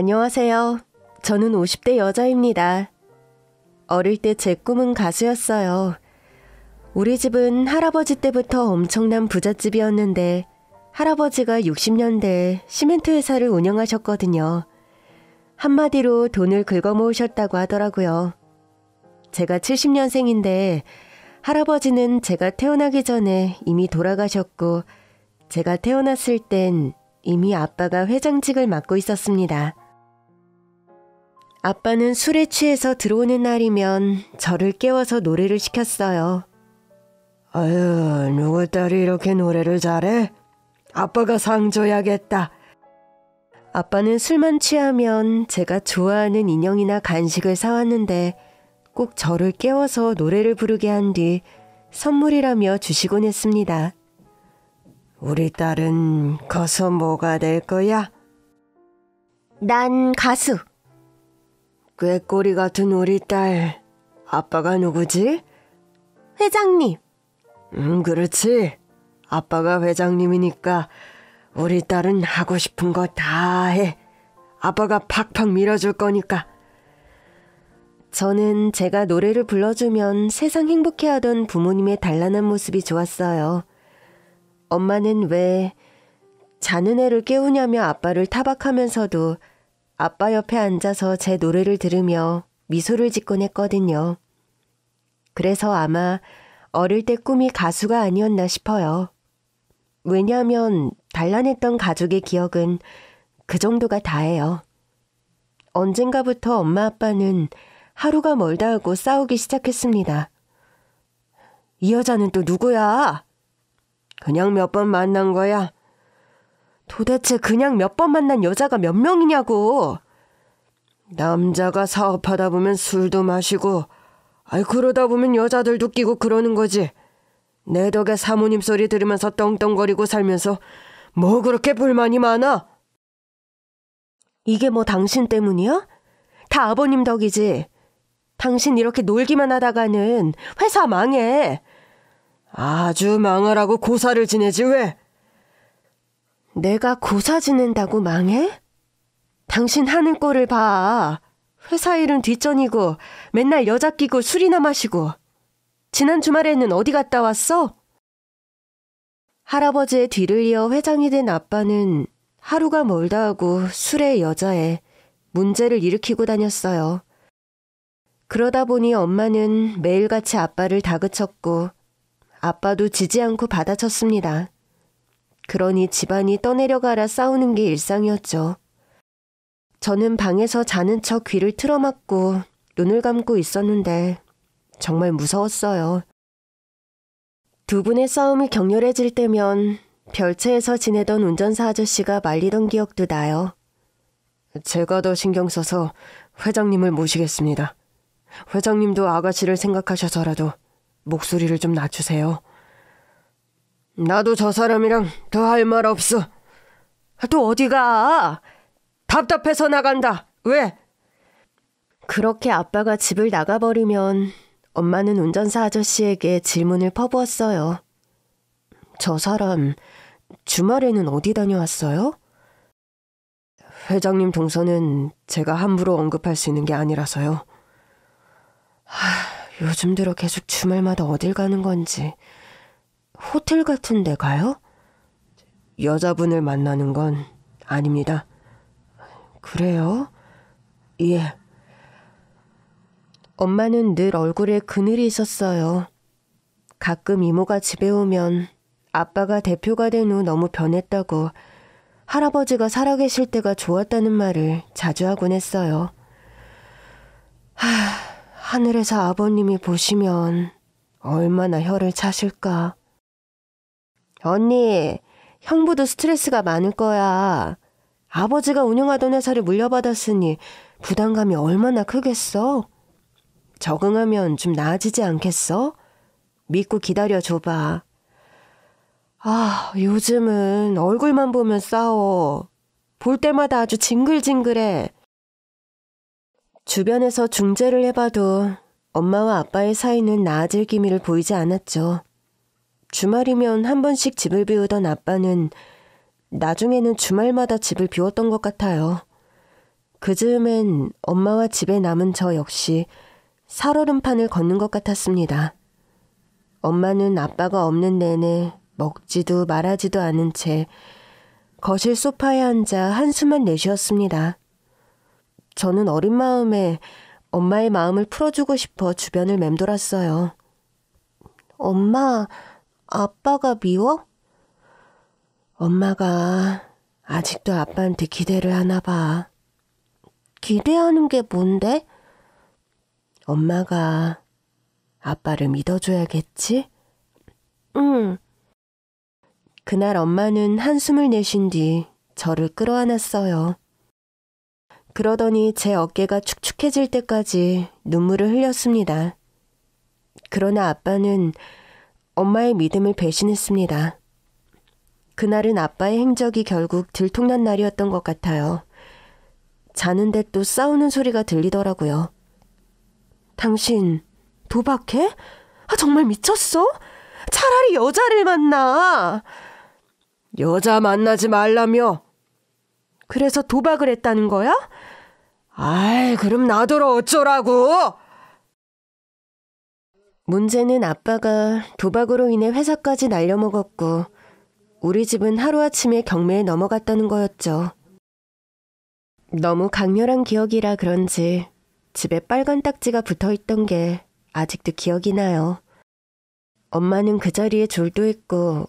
안녕하세요. 저는 50대 여자입니다. 어릴 때 제 꿈은 가수였어요. 우리 집은 할아버지 때부터 엄청난 부잣집이었는데 할아버지가 60년대에 시멘트 회사를 운영하셨거든요. 한마디로 돈을 긁어모으셨다고 하더라고요. 제가 70년생인데 할아버지는 제가 태어나기 전에 이미 돌아가셨고 제가 태어났을 땐 이미 아빠가 회장직을 맡고 있었습니다. 아빠는 술에 취해서 들어오는 날이면 저를 깨워서 노래를 시켰어요. 아유, 누구 딸이 이렇게 노래를 잘해? 아빠가 상 줘야겠다. 아빠는 술만 취하면 제가 좋아하는 인형이나 간식을 사왔는데 꼭 저를 깨워서 노래를 부르게 한 뒤 선물이라며 주시곤 했습니다. 우리 딸은 커서 뭐가 될 거야? 난 가수. 꾀꼬리 같은 우리 딸. 아빠가 누구지? 회장님. 그렇지. 아빠가 회장님이니까 우리 딸은 하고 싶은 거 다 해. 아빠가 팍팍 밀어줄 거니까. 저는 제가 노래를 불러주면 세상 행복해하던 부모님의 단란한 모습이 좋았어요. 엄마는 왜 자는 애를 깨우냐며 아빠를 타박하면서도 아빠 옆에 앉아서 제 노래를 들으며 미소를 짓곤 했거든요. 그래서 아마 어릴 때 꿈이 가수가 아니었나 싶어요. 왜냐하면 단란했던 가족의 기억은 그 정도가 다예요. 언젠가부터 엄마 아빠는 하루가 멀다 하고 싸우기 시작했습니다. 이 여자는 또 누구야? 그냥 몇 번 만난 거야. 도대체 그냥 몇 번 만난 여자가 몇 명이냐고. 남자가 사업하다 보면 술도 마시고 그러다 보면 여자들도 끼고 그러는 거지. 내 덕에 사모님 소리 들으면서 떵떵거리고 살면서 뭐 그렇게 불만이 많아? 이게 뭐 당신 때문이야? 다 아버님 덕이지. 당신 이렇게 놀기만 하다가는 회사 망해. 아주 망하라고 고사를 지내지 왜? 내가 고사 지낸다고 망해? 당신 하는 꼴을 봐. 회사 일은 뒷전이고 맨날 여자 끼고 술이나 마시고. 지난 주말에는 어디 갔다 왔어? 할아버지의 뒤를 이어 회장이 된 아빠는 하루가 멀다 하고 술에 여자에 문제를 일으키고 다녔어요. 그러다 보니 엄마는 매일같이 아빠를 다그쳤고 아빠도 지지 않고 받아쳤습니다. 그러니 집안이 떠내려가라 싸우는 게 일상이었죠. 저는 방에서 자는 척 귀를 틀어막고 눈을 감고 있었는데 정말 무서웠어요. 두 분의 싸움이 격렬해질 때면 별채에서 지내던 운전사 아저씨가 말리던 기억도 나요. 제가 더 신경 써서 회장님을 모시겠습니다. 회장님도 아가씨를 생각하셔서라도 목소리를 좀 낮추세요. 나도 저 사람이랑 더 할 말 없어. 또 어디 가? 답답해서 나간다. 왜? 그렇게 아빠가 집을 나가버리면 엄마는 운전사 아저씨에게 질문을 퍼부었어요. 저 사람 주말에는 어디 다녀왔어요? 회장님 동선은 제가 함부로 언급할 수 있는 게 아니라서요. 요즘 들어 계속 주말마다 어딜 가는 건지. 호텔 같은 데 가요? 여자분을 만나는 건 아닙니다. 그래요? 예. 엄마는 늘 얼굴에 그늘이 있었어요. 가끔 이모가 집에 오면 아빠가 대표가 된 후 너무 변했다고 할아버지가 살아계실 때가 좋았다는 말을 자주 하곤 했어요. 하늘에서 아버님이 보시면 얼마나 혀를 차실까. 언니, 형부도 스트레스가 많을 거야. 아버지가 운영하던 회사를 물려받았으니 부담감이 얼마나 크겠어? 적응하면 좀 나아지지 않겠어? 믿고 기다려줘봐. 요즘은 얼굴만 보면 싸워. 볼 때마다 아주 징글징글해. 주변에서 중재를 해봐도 엄마와 아빠의 사이는 나아질 기미를 보이지 않았죠. 주말이면 한 번씩 집을 비우던 아빠는 나중에는 주말마다 집을 비웠던 것 같아요. 그 즈음엔 엄마와 집에 남은 저 역시 살얼음판을 걷는 것 같았습니다. 엄마는 아빠가 없는 내내 먹지도 말하지도 않은 채 거실 소파에 앉아 한숨만 내쉬었습니다. 저는 어린 마음에 엄마의 마음을 풀어주고 싶어 주변을 맴돌았어요. 엄마, 아빠가 미워? 엄마가 아직도 아빠한테 기대를 하나 봐. 기대하는 게 뭔데? 엄마가 아빠를 믿어줘야겠지? 응. 그날 엄마는 한숨을 내쉰 뒤 저를 끌어안았어요. 그러더니 제 어깨가 축축해질 때까지 눈물을 흘렸습니다. 그러나 아빠는 엄마의 믿음을 배신했습니다. 그날은 아빠의 행적이 결국 들통난 날이었던 것 같아요. 자는데 또 싸우는 소리가 들리더라고요. 당신 도박해? 정말 미쳤어? 차라리 여자를 만나. 여자 만나지 말라며. 그래서 도박을 했다는 거야? 아이, 그럼 나더러 어쩌라고? 문제는 아빠가 도박으로 인해 회사까지 날려먹었고 우리 집은 하루아침에 경매에 넘어갔다는 거였죠. 너무 강렬한 기억이라 그런지 집에 빨간 딱지가 붙어있던 게 아직도 기억이 나요. 엄마는 그 자리에 졸도했고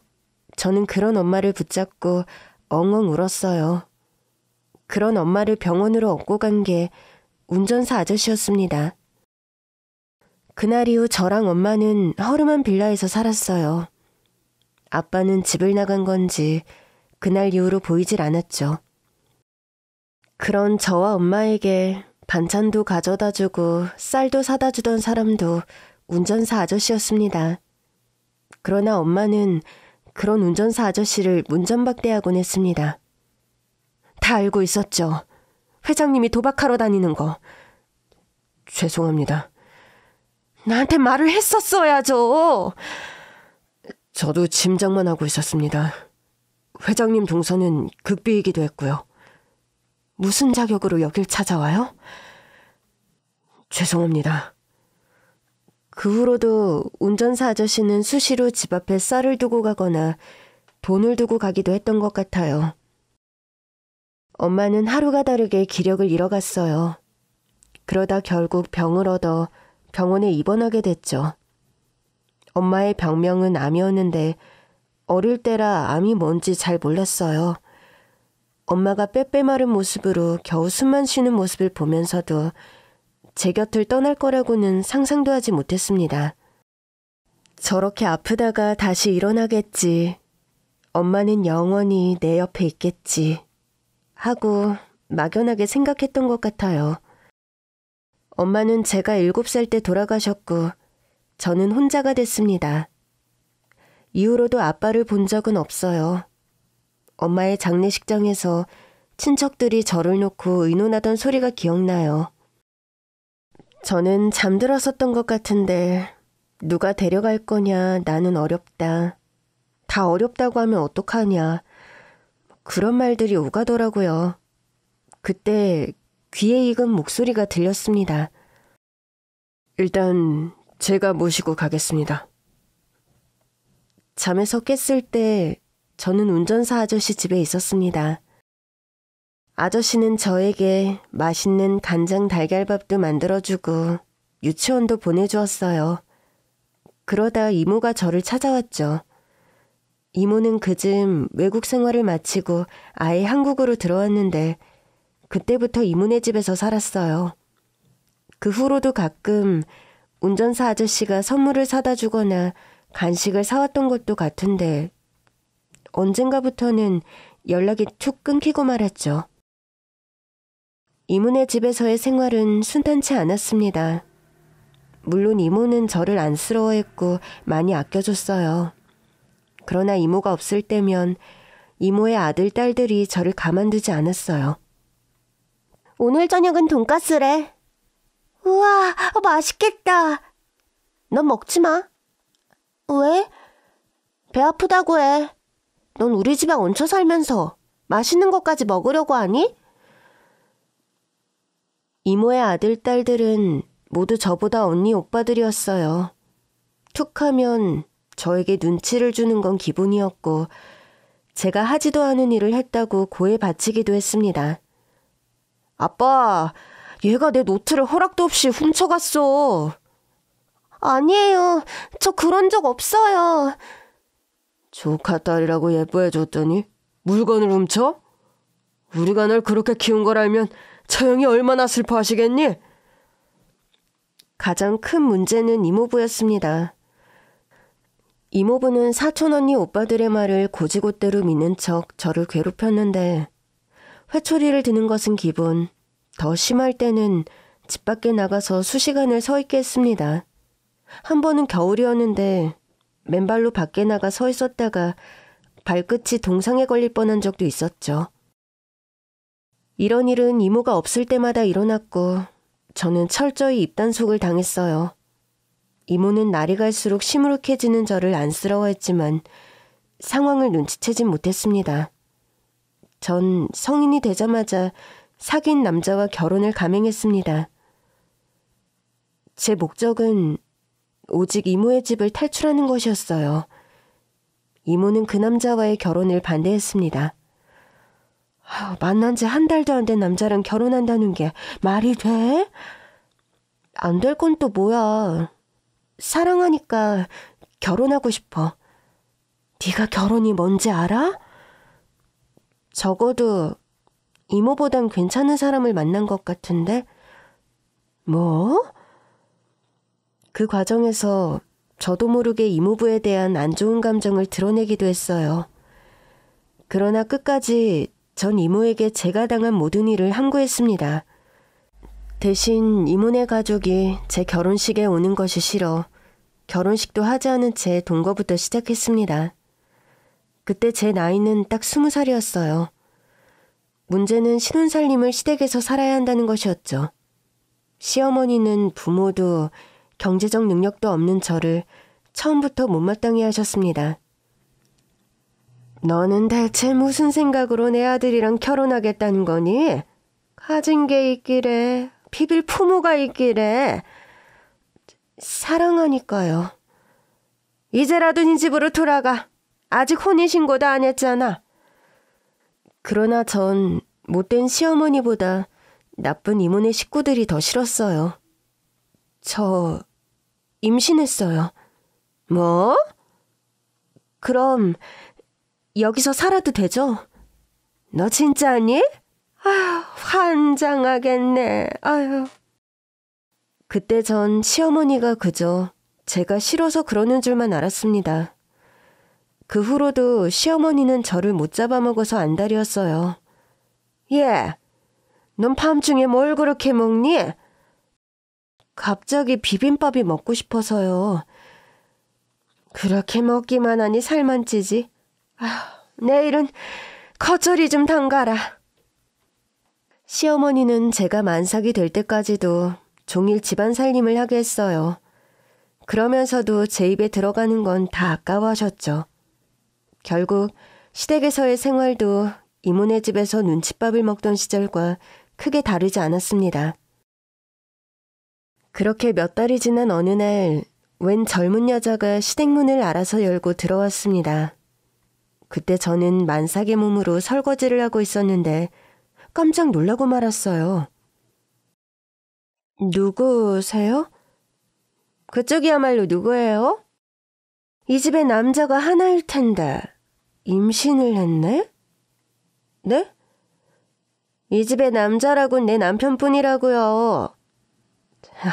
저는 그런 엄마를 붙잡고 엉엉 울었어요. 그런 엄마를 병원으로 업고 간 게 운전사 아저씨였습니다. 그날 이후 저랑 엄마는 허름한 빌라에서 살았어요. 아빠는 집을 나간 건지 그날 이후로 보이질 않았죠. 그런 저와 엄마에게 반찬도 가져다 주고 쌀도 사다 주던 사람도 운전사 아저씨였습니다. 그러나 엄마는 그런 운전사 아저씨를 문전박대하곤 했습니다. 다 알고 있었죠. 회장님이 도박하러 다니는 거. 죄송합니다. 나한테 말을 했었어야죠. 저도 짐작만 하고 있었습니다. 회장님 동선은 극비이기도 했고요. 무슨 자격으로 여길 찾아와요? 죄송합니다. 그 후로도 운전사 아저씨는 수시로 집 앞에 쌀을 두고 가거나 돈을 두고 가기도 했던 것 같아요. 엄마는 하루가 다르게 기력을 잃어갔어요. 그러다 결국 병을 얻어 병원에 입원하게 됐죠. 엄마의 병명은 암이었는데 어릴 때라 암이 뭔지 잘 몰랐어요. 엄마가 빼빼 마른 모습으로 겨우 숨만 쉬는 모습을 보면서도 제 곁을 떠날 거라고는 상상도 하지 못했습니다. 저렇게 아프다가 다시 일어나겠지. 엄마는 영원히 내 옆에 있겠지. 하고 막연하게 생각했던 것 같아요. 엄마는 제가 7살 때 돌아가셨고 저는 혼자가 됐습니다. 이후로도 아빠를 본 적은 없어요. 엄마의 장례식장에서 친척들이 저를 놓고 의논하던 소리가 기억나요. 저는 잠들었었던 것 같은데 누가 데려갈 거냐, 나는 어렵다. 다 어렵다고 하면 어떡하냐. 그런 말들이 오가더라고요. 그때 귀에 익은 목소리가 들렸습니다. 일단 제가 모시고 가겠습니다. 잠에서 깼을 때 저는 운전사 아저씨 집에 있었습니다. 아저씨는 저에게 맛있는 간장 달걀밥도 만들어주고 유치원도 보내주었어요. 그러다 이모가 저를 찾아왔죠. 이모는 그즘 외국 생활을 마치고 아예 한국으로 들어왔는데 그때부터 이모네 집에서 살았어요. 그 후로도 가끔 운전사 아저씨가 선물을 사다 주거나 간식을 사왔던 것도 같은데 언젠가부터는 연락이 툭 끊기고 말았죠. 이모네 집에서의 생활은 순탄치 않았습니다. 물론 이모는 저를 안쓰러워했고 많이 아껴줬어요. 그러나 이모가 없을 때면 이모의 아들, 딸들이 저를 가만두지 않았어요. 오늘 저녁은 돈가스래. 우와, 맛있겠다. 넌 먹지 마. 왜? 배 아프다고 해. 넌 우리 집에 얹혀 살면서 맛있는 것까지 먹으려고 하니? 이모의 아들, 딸들은 모두 저보다 언니 오빠들이었어요. 툭 하면 저에게 눈치를 주는 건 기본이었고 제가 하지도 않은 일을 했다고 고에 바치기도 했습니다. 아빠, 얘가 내 노트를 허락도 없이 훔쳐갔어. 아니에요. 저 그런 적 없어요. 조카 딸이라고 예뻐해줬더니 물건을 훔쳐? 우리가 널 그렇게 키운 걸 알면 처형이 얼마나 슬퍼하시겠니? 가장 큰 문제는 이모부였습니다. 이모부는 사촌 언니 오빠들의 말을 고지곳대로 믿는 척 저를 괴롭혔는데 회초리를 드는 것은 기본, 더 심할 때는 집 밖에 나가서 수시간을 서 있게 했습니다. 한 번은 겨울이었는데 맨발로 밖에 나가 서 있었다가 발끝이 동상에 걸릴 뻔한 적도 있었죠. 이런 일은 이모가 없을 때마다 일어났고 저는 철저히 입단속을 당했어요. 이모는 날이 갈수록 시무룩해지는 저를 안쓰러워했지만 상황을 눈치채진 못했습니다. 전 성인이 되자마자 사귄 남자와 결혼을 감행했습니다. 제 목적은 오직 이모의 집을 탈출하는 것이었어요. 이모는 그 남자와의 결혼을 반대했습니다. 만난 지 한 달도 안 된 남자랑 결혼한다는 게 말이 돼? 안 될 건 또 뭐야. 사랑하니까 결혼하고 싶어. 네가 결혼이 뭔지 알아? 적어도 이모보단 괜찮은 사람을 만난 것 같은데? 뭐? 그 과정에서 저도 모르게 이모부에 대한 안 좋은 감정을 드러내기도 했어요. 그러나 끝까지 전 이모에게 제가 당한 모든 일을 함구했습니다. 대신 이모네 가족이 제 결혼식에 오는 것이 싫어 결혼식도 하지 않은 채 동거부터 시작했습니다. 그때 제 나이는 딱 20살이었어요. 문제는 신혼살림을 시댁에서 살아야 한다는 것이었죠. 시어머니는 부모도 경제적 능력도 없는 저를 처음부터 못마땅해 하셨습니다. 너는 대체 무슨 생각으로 내 아들이랑 결혼하겠다는 거니? 가진 게 있기래, 비빌 부모가 있기래. 사랑하니까요. 이제라도 네 집으로 돌아가. 아직 혼인신고도 안 했잖아. 그러나 전 못된 시어머니보다 나쁜 이모네 식구들이 더 싫었어요. 저 임신했어요. 뭐? 그럼 여기서 살아도 되죠? 너 진짜니? 아휴, 환장하겠네. 아휴. 그때 전 시어머니가 그저 제가 싫어서 그러는 줄만 알았습니다. 그 후로도 시어머니는 저를 못 잡아먹어서 안달이었어요. 예, 넌 밤중에 뭘 그렇게 먹니? 갑자기 비빔밥이 먹고 싶어서요. 그렇게 먹기만 하니 살만 찌지. 내일은 겉절이 좀 담가라. 시어머니는 제가 만삭이 될 때까지도 종일 집안 살림을 하게 했어요. 그러면서도 제 입에 들어가는 건 다 아까워하셨죠. 결국 시댁에서의 생활도 이모네 집에서 눈칫밥을 먹던 시절과 크게 다르지 않았습니다. 그렇게 몇 달이 지난 어느 날 웬 젊은 여자가 시댁 문을 알아서 열고 들어왔습니다. 그때 저는 만삭의 몸으로 설거지를 하고 있었는데 깜짝 놀라고 말았어요. 누구세요? 그쪽이야말로 누구예요? 이 집에 남자가 하나일 텐데 임신을 했네? 네? 이 집에 남자라곤 내 남편뿐이라고요.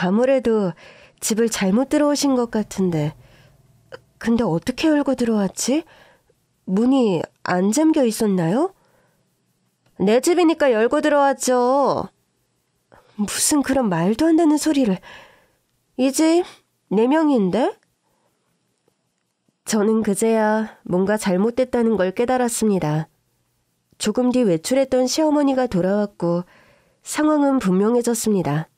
아무래도 집을 잘못 들어오신 것 같은데. 근데 어떻게 열고 들어왔지? 문이 안 잠겨 있었나요? 내 집이니까 열고 들어왔죠. 무슨 그런 말도 안 되는 소리를. 이 집 4명인데? 저는 그제야 뭔가 잘못됐다는 걸 깨달았습니다. 조금 뒤 외출했던 시어머니가 돌아왔고 상황은 분명해졌습니다.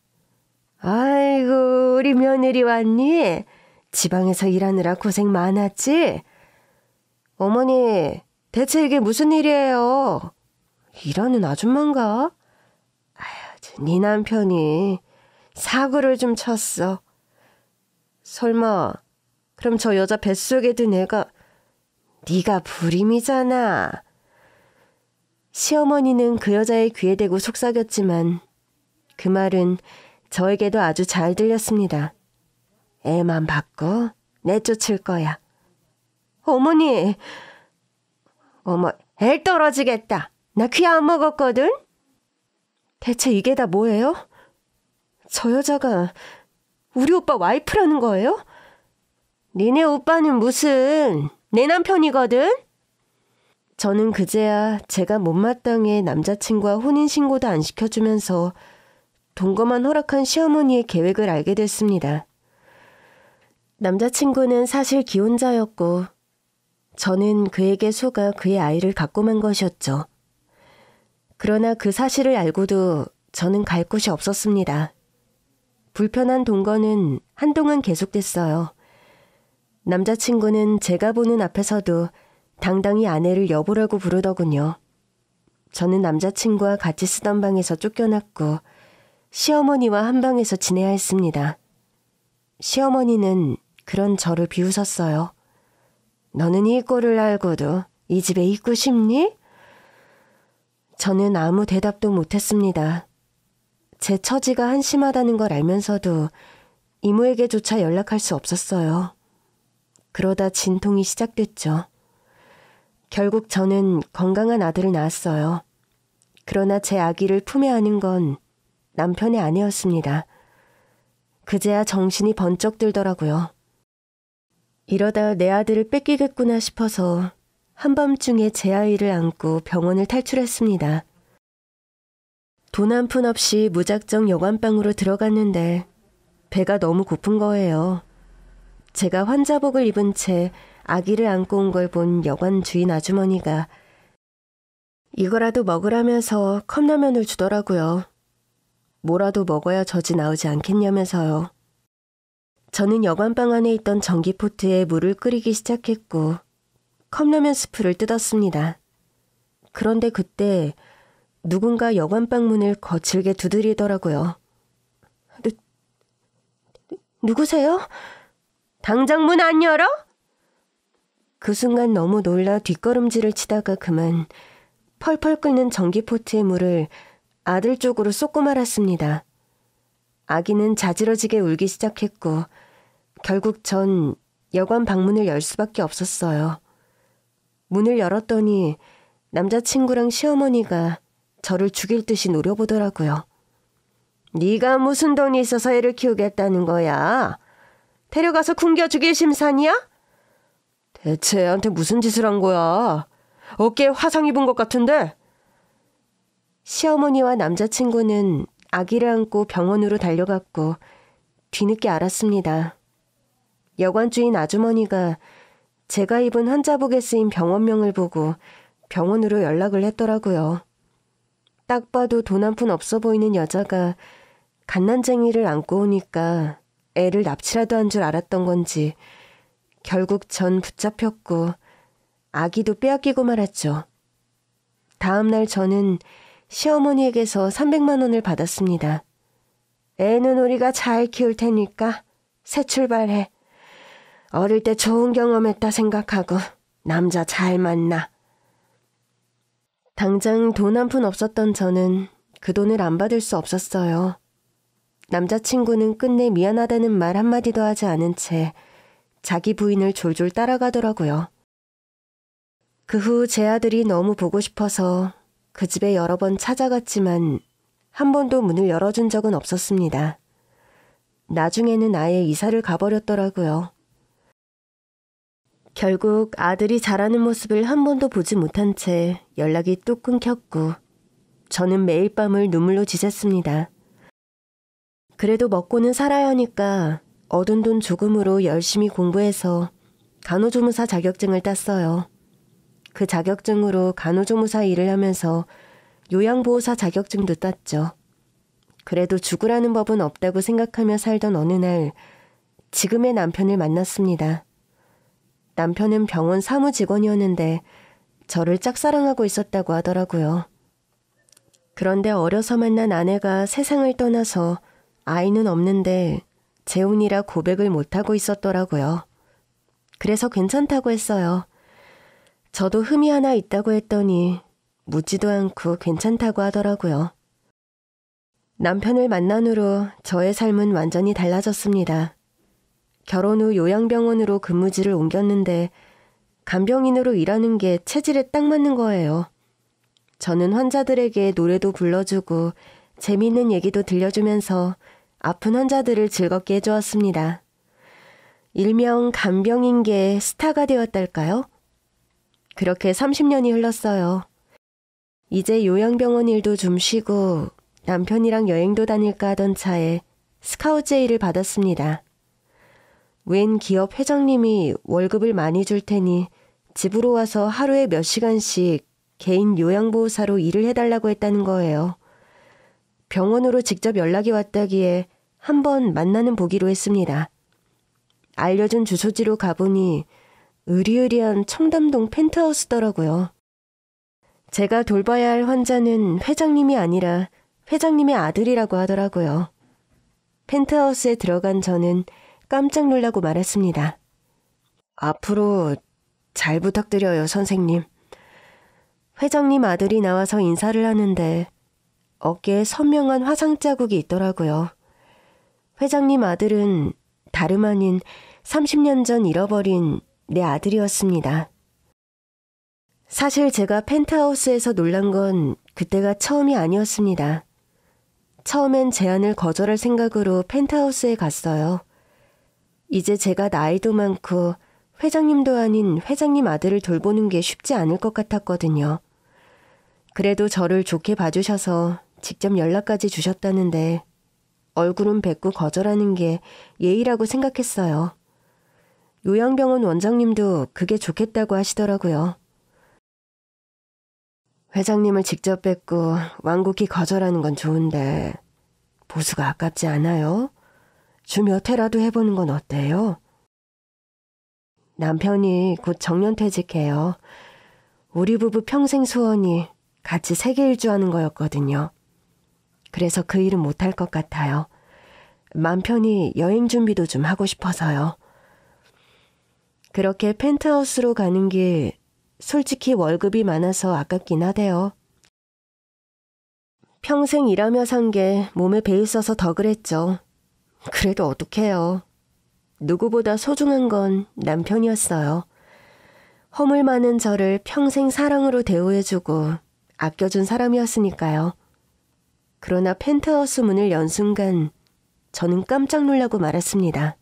아이고, 우리 며느리 왔니? 지방에서 일하느라 고생 많았지? 어머니, 대체 이게 무슨 일이에요? 일하는 아줌마인가? 아휴, 네 남편이 사고를 좀 쳤어. 설마 그럼 저 여자 뱃속에 든 애가 네가 불임이잖아. 시어머니는 그 여자의 귀에 대고 속삭였지만 그 말은 저에게도 아주 잘 들렸습니다. 애만 받고 내쫓을 거야. 어머니! 어머, 애 떨어지겠다. 나 귀 안 먹었거든? 대체 이게 다 뭐예요? 저 여자가 우리 오빠 와이프라는 거예요? 니네 오빠는 무슨 내 남편이거든? 저는 그제야 제가 못마땅해 남자친구와 혼인신고도 안 시켜주면서 동거만 허락한 시어머니의 계획을 알게 됐습니다. 남자친구는 사실 기혼자였고 저는 그에게 속아 그의 아이를 갖고만 것이었죠. 그러나 그 사실을 알고도 저는 갈 곳이 없었습니다. 불편한 동거는 한동안 계속됐어요. 남자친구는 제가 보는 앞에서도 당당히 아내를 여보라고 부르더군요. 저는 남자친구와 같이 쓰던 방에서 쫓겨났고 시어머니와 한 방에서 지내야 했습니다. 시어머니는 그런 저를 비웃었어요. 너는 이 꼴을 알고도 이 집에 있고 싶니? 저는 아무 대답도 못했습니다. 제 처지가 한심하다는 걸 알면서도 이모에게조차 연락할 수 없었어요. 그러다 진통이 시작됐죠. 결국 저는 건강한 아들을 낳았어요. 그러나 제 아기를 품에 안은 건 남편의 아내였습니다. 그제야 정신이 번쩍 들더라고요. 이러다 내 아들을 뺏기겠구나 싶어서 한밤중에 제 아이를 안고 병원을 탈출했습니다. 돈 한 푼 없이 무작정 여관방으로 들어갔는데 배가 너무 고픈 거예요. 제가 환자복을 입은 채 아기를 안고 온 걸 본 여관 주인 아주머니가 이거라도 먹으라면서 컵라면을 주더라고요. 뭐라도 먹어야 젖이 나오지 않겠냐면서요. 저는 여관방 안에 있던 전기포트에 물을 끓이기 시작했고 컵라면 스프를 뜯었습니다. 그런데 그때 누군가 여관방 문을 거칠게 두드리더라고요. 누구세요? 당장 문 안 열어? 그 순간 너무 놀라 뒷걸음질을 치다가 그만 펄펄 끓는 전기포트의 물을 아들 쪽으로 쏟고 말았습니다. 아기는 자지러지게 울기 시작했고 결국 전 여관 방문을 열 수밖에 없었어요. 문을 열었더니 남자친구랑 시어머니가 저를 죽일 듯이 노려보더라고요. 네가 무슨 돈이 있어서 애를 키우겠다는 거야? 데려가서 굶겨 죽일 심산이야? 대체 애한테 무슨 짓을 한 거야? 어깨에 화상 입은 것 같은데? 시어머니와 남자친구는 아기를 안고 병원으로 달려갔고 뒤늦게 알았습니다. 여관 주인 아주머니가 제가 입은 환자복에 쓰인 병원명을 보고 병원으로 연락을 했더라고요. 딱 봐도 돈 한 푼 없어 보이는 여자가 갓난쟁이를 안고 오니까 애를 납치라도 한 줄 알았던 건지 결국 전 붙잡혔고 아기도 빼앗기고 말았죠. 다음 날 저는 시어머니에게서 300만 원을 받았습니다. 애는 우리가 잘 키울 테니까 새 출발해. 어릴 때 좋은 경험했다 생각하고 남자 잘 만나. 당장 돈 한 푼 없었던 저는 그 돈을 안 받을 수 없었어요. 남자친구는 끝내 미안하다는 말 한마디도 하지 않은 채 자기 부인을 졸졸 따라가더라고요. 그 후 제 아들이 너무 보고 싶어서 그 집에 여러 번 찾아갔지만 한 번도 문을 열어준 적은 없었습니다. 나중에는 아예 이사를 가버렸더라고요. 결국 아들이 자라는 모습을 한 번도 보지 못한 채 연락이 뚝 끊겼고 저는 매일 밤을 눈물로 지샜습니다. 그래도 먹고는 살아야 하니까 얻은 돈 조금으로 열심히 공부해서 간호조무사 자격증을 땄어요. 그 자격증으로 간호조무사 일을 하면서 요양보호사 자격증도 땄죠. 그래도 죽으라는 법은 없다고 생각하며 살던 어느 날 지금의 남편을 만났습니다. 남편은 병원 사무직원이었는데 저를 짝사랑하고 있었다고 하더라고요. 그런데 어려서 만난 아내가 세상을 떠나서 아이는 없는데 재혼이라 고백을 못하고 있었더라고요. 그래서 괜찮다고 했어요. 저도 흠이 하나 있다고 했더니 묻지도 않고 괜찮다고 하더라고요. 남편을 만난 후로 저의 삶은 완전히 달라졌습니다. 결혼 후 요양병원으로 근무지를 옮겼는데 간병인으로 일하는 게 체질에 딱 맞는 거예요. 저는 환자들에게 노래도 불러주고 재미있는 얘기도 들려주면서 아픈 환자들을 즐겁게 해주었습니다. 일명 간병인계의 스타가 되었달까요? 그렇게 30년이 흘렀어요. 이제 요양병원 일도 좀 쉬고 남편이랑 여행도 다닐까 하던 차에 스카우트 제의를 받았습니다. 웬 기업 회장님이 월급을 많이 줄 테니 집으로 와서 하루에 몇 시간씩 개인 요양보호사로 일을 해달라고 했다는 거예요. 병원으로 직접 연락이 왔다기에 한번 만나는 보기로 했습니다. 알려준 주소지로 가보니 으리으리한 청담동 펜트하우스더라고요. 제가 돌봐야 할 환자는 회장님이 아니라 회장님의 아들이라고 하더라고요. 펜트하우스에 들어간 저는 깜짝 놀라고 말했습니다. 앞으로 잘 부탁드려요, 선생님. 회장님 아들이 나와서 인사를 하는데 어깨에 선명한 화상 자국이 있더라고요. 회장님 아들은 다름 아닌 30년 전 잃어버린 내 아들이었습니다. 사실 제가 펜트하우스에서 놀란 건 그때가 처음이 아니었습니다. 처음엔 제안을 거절할 생각으로 펜트하우스에 갔어요. 이제 제가 나이도 많고 회장님도 아닌 회장님 아들을 돌보는 게 쉽지 않을 것 같았거든요. 그래도 저를 좋게 봐주셔서 직접 연락까지 주셨다는데 얼굴은 뵙고 거절하는 게 예의라고 생각했어요. 요양병원 원장님도 그게 좋겠다고 하시더라고요. 회장님을 직접 뵙고 완곡히 거절하는 건 좋은데 보수가 아깝지 않아요? 주 몇 회라도 해보는 건 어때요? 남편이 곧 정년퇴직해요. 우리 부부 평생 소원이 같이 세계 일주하는 거였거든요. 그래서 그 일은 못할 것 같아요. 맘 편히 여행 준비도 좀 하고 싶어서요. 그렇게 펜트하우스로 가는 길 솔직히 월급이 많아서 아깝긴 하대요. 평생 일하며 산 게 몸에 배어 있어서 더 그랬죠. 그래도 어떡해요. 누구보다 소중한 건 남편이었어요. 허물 많은 저를 평생 사랑으로 대우해주고 아껴준 사람이었으니까요. 그러나 펜트하우스 문을 연 순간 저는 깜짝 놀라고 말았습니다.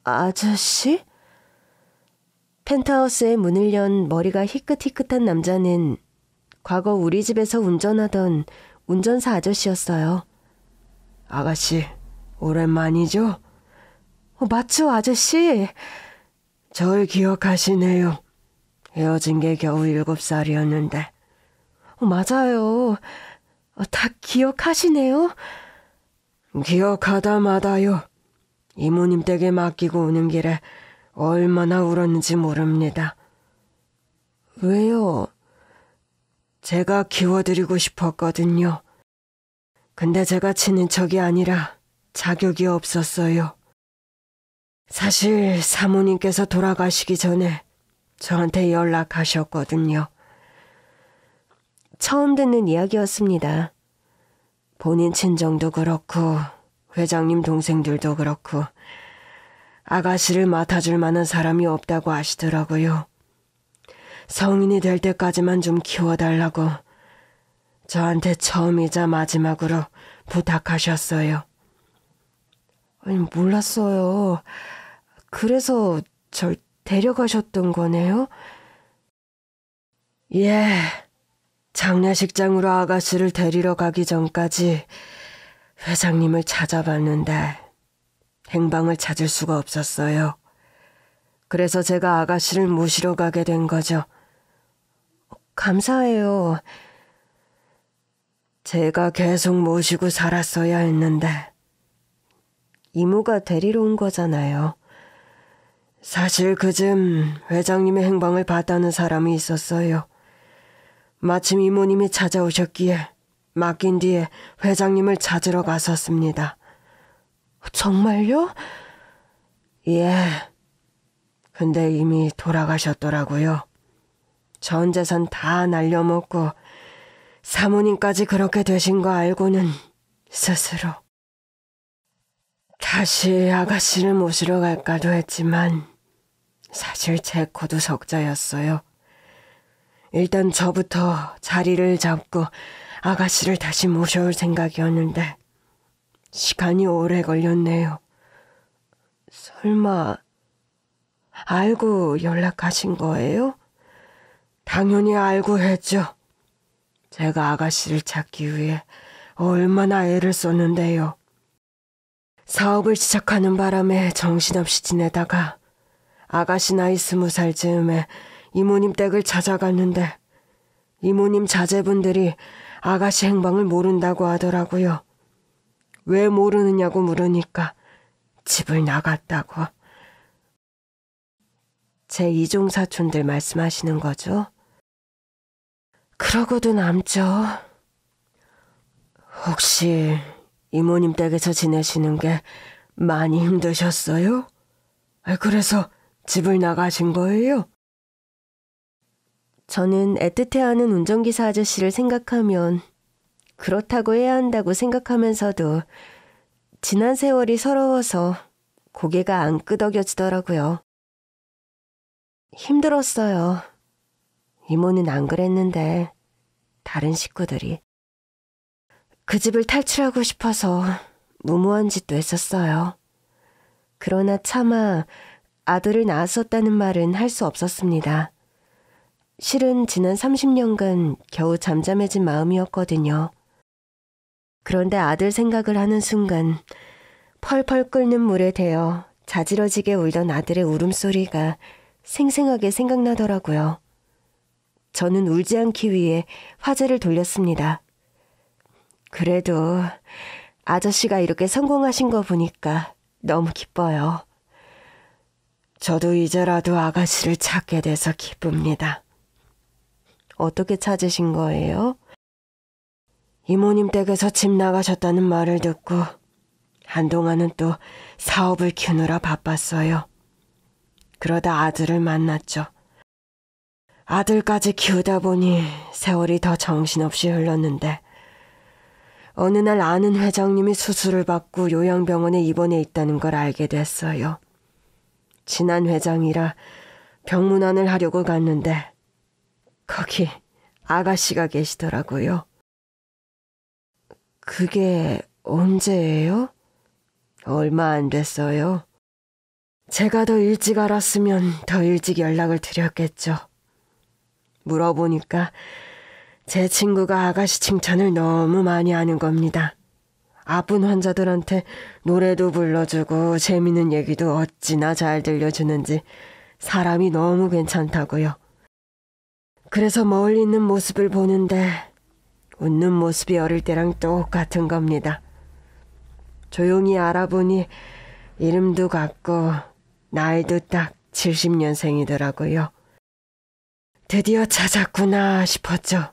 아저씨? 펜트하우스의 문을 연 머리가 희끗희끗한 남자는 과거 우리 집에서 운전하던 운전사 아저씨였어요. 아가씨, 오랜만이죠? 맞죠, 아저씨? 절 기억하시네요. 헤어진 게 겨우 7살이었는데. 맞아요. 다 기억하시네요? 기억하다 마다요. 이모님 댁에 맡기고 오는 길에 얼마나 울었는지 모릅니다. 왜요? 제가 키워드리고 싶었거든요. 근데 제가 친인척이 아니라 자격이 없었어요. 사실 사모님께서 돌아가시기 전에 저한테 연락하셨거든요. 처음 듣는 이야기였습니다. 본인 친정도 그렇고 회장님 동생들도 그렇고 아가씨를 맡아줄 만한 사람이 없다고 하시더라고요. 성인이 될 때까지만 좀 키워달라고 저한테 처음이자 마지막으로 부탁하셨어요. 아니, 몰랐어요. 그래서 절 데려가셨던 거네요? 예, 장례식장으로 아가씨를 데리러 가기 전까지 회장님을 찾아봤는데 행방을 찾을 수가 없었어요. 그래서 제가 아가씨를 모시러 가게 된 거죠. 감사해요. 제가 계속 모시고 살았어야 했는데 이모가 데리러 온 거잖아요. 사실 그쯤 회장님의 행방을 봤다는 사람이 있었어요. 마침 이모님이 찾아오셨기에 맡긴 뒤에 회장님을 찾으러 갔었습니다. 정말요? 예. 근데 이미 돌아가셨더라고요. 전 재산 다 날려먹고 사모님까지 그렇게 되신 거 알고는 스스로 다시 아가씨를 모시러 갈까도 했지만 사실 제 코도 석자였어요. 일단 저부터 자리를 잡고 아가씨를 다시 모셔올 생각이었는데 시간이 오래 걸렸네요. 설마 알고 연락하신 거예요? 당연히 알고 했죠. 제가 아가씨를 찾기 위해 얼마나 애를 썼는데요. 사업을 시작하는 바람에 정신없이 지내다가 아가씨 나이 20살 즈음에 이모님 댁을 찾아갔는데 이모님 자제분들이 아가씨 행방을 모른다고 하더라고요. 왜 모르느냐고 물으니까 집을 나갔다고. 제 이종 사촌들 말씀하시는 거죠? 그러고도 남죠. 혹시 이모님 댁에서 지내시는 게 많이 힘드셨어요? 그래서 집을 나가신 거예요? 저는 애틋해하는 운전기사 아저씨를 생각하면 그렇다고 해야 한다고 생각하면서도 지난 세월이 서러워서 고개가 안 끄덕여지더라고요. 힘들었어요. 이모는 안 그랬는데 다른 식구들이. 그 집을 탈출하고 싶어서 무모한 짓도 했었어요. 그러나 차마 아들을 낳았었다는 말은 할 수 없었습니다. 실은 지난 30년간 겨우 잠잠해진 마음이었거든요. 그런데 아들 생각을 하는 순간 펄펄 끓는 물에 데어 자지러지게 울던 아들의 울음소리가 생생하게 생각나더라고요. 저는 울지 않기 위해 화제를 돌렸습니다. 그래도 아저씨가 이렇게 성공하신 거 보니까 너무 기뻐요. 저도 이제라도 아가씨를 찾게 돼서 기쁩니다. 어떻게 찾으신 거예요? 이모님 댁에서 집 나가셨다는 말을 듣고 한동안은 또 사업을 키우느라 바빴어요. 그러다 아들을 만났죠. 아들까지 키우다 보니 세월이 더 정신없이 흘렀는데 어느 날 아는 회장님이 수술을 받고 요양병원에 입원해 있다는 걸 알게 됐어요. 친한 회장이라 병문안을 하려고 갔는데 거기 아가씨가 계시더라고요. 그게 언제예요? 얼마 안 됐어요. 제가 더 일찍 알았으면 더 일찍 연락을 드렸겠죠. 물어보니까 제 친구가 아가씨 칭찬을 너무 많이 하는 겁니다. 아픈 환자들한테 노래도 불러주고 재밌는 얘기도 어찌나 잘 들려주는지 사람이 너무 괜찮다고요. 그래서 멀리 있는 모습을 보는데 웃는 모습이 어릴 때랑 똑같은 겁니다. 조용히 알아보니 이름도 같고 나이도 딱 70년생이더라고요. 드디어 찾았구나 싶었죠.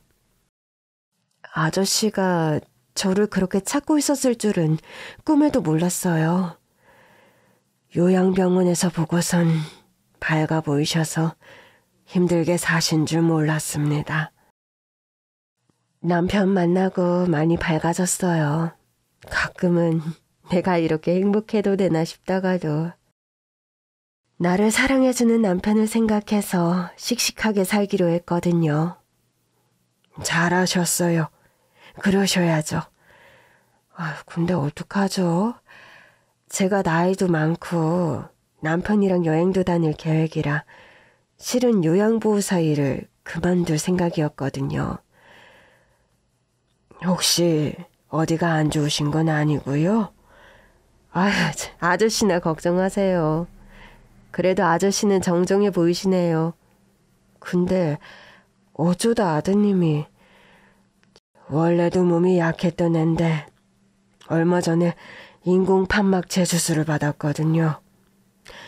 아저씨가 저를 그렇게 찾고 있었을 줄은 꿈에도 몰랐어요. 요양병원에서 보고선 밝아 보이셔서 힘들게 사신 줄 몰랐습니다. 남편 만나고 많이 밝아졌어요. 가끔은 내가 이렇게 행복해도 되나 싶다가도 나를 사랑해주는 남편을 생각해서 씩씩하게 살기로 했거든요. 잘하셨어요. 그러셔야죠. 근데 어떡하죠? 제가 나이도 많고 남편이랑 여행도 다닐 계획이라 실은 요양보호사 일을 그만둘 생각이었거든요. 혹시 어디가 안 좋으신 건 아니고요? 아저씨나 걱정하세요. 그래도 아저씨는 정정해 보이시네요. 근데 어쩌다 아드님이 원래도 몸이 약했던 앤데 얼마 전에 인공판막체 수술을 받았거든요.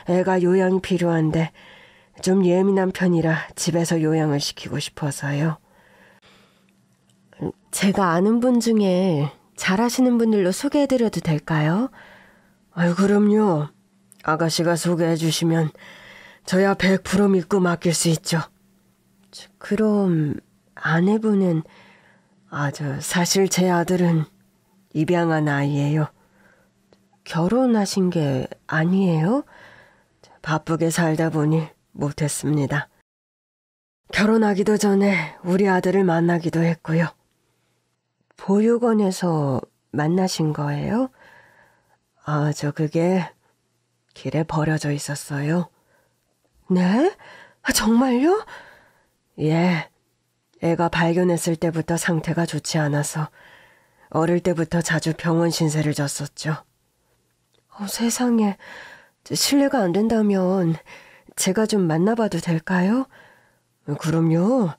애가 요양이 필요한데 좀 예민한 편이라 집에서 요양을 시키고 싶어서요. 제가 아는 분 중에 잘하시는 분들로 소개해드려도 될까요? 아유, 그럼요. 아가씨가 소개해 주시면 저야 100% 믿고 맡길 수 있죠. 그럼 아내분은 사실 제 아들은 입양한 아이예요. 결혼하신 게 아니에요? 바쁘게 살다 보니 못했습니다. 결혼하기도 전에 우리 아들을 만나기도 했고요. 보육원에서 만나신 거예요? 그게 길에 버려져 있었어요. 네? 정말요? 예, 애가 발견했을 때부터 상태가 좋지 않아서 어릴 때부터 자주 병원 신세를 졌었죠. 세상에, 실례가 안 된다면 제가 좀 만나봐도 될까요? 그럼요.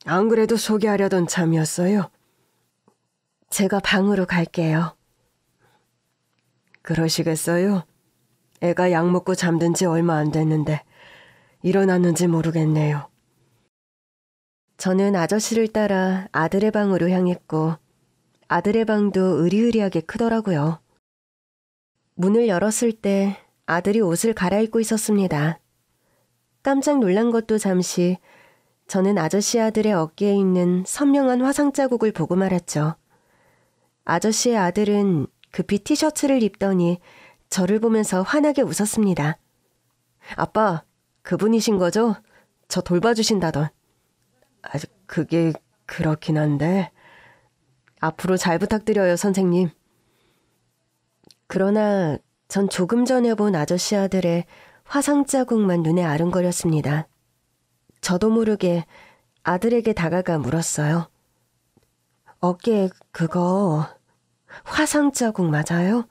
안 그래도 소개하려던 참이었어요. 제가 방으로 갈게요. 그러시겠어요? 애가 약 먹고 잠든 지 얼마 안 됐는데 일어났는지 모르겠네요. 저는 아저씨를 따라 아들의 방으로 향했고 아들의 방도 으리으리하게 크더라고요. 문을 열었을 때 아들이 옷을 갈아입고 있었습니다. 깜짝 놀란 것도 잠시 저는 아저씨 아들의 어깨에 있는 선명한 화상 자국을 보고 말았죠. 아저씨의 아들은 급히 티셔츠를 입더니 저를 보면서 환하게 웃었습니다. 아빠, 그분이신 거죠? 저 돌봐주신다던. 그게 그렇긴 한데. 앞으로 잘 부탁드려요, 선생님. 그러나 전 조금 전에 본 아저씨 아들의 화상 자국만 눈에 아른거렸습니다. 저도 모르게 아들에게 다가가 물었어요. 어깨에 그거 화상 자국 맞아요?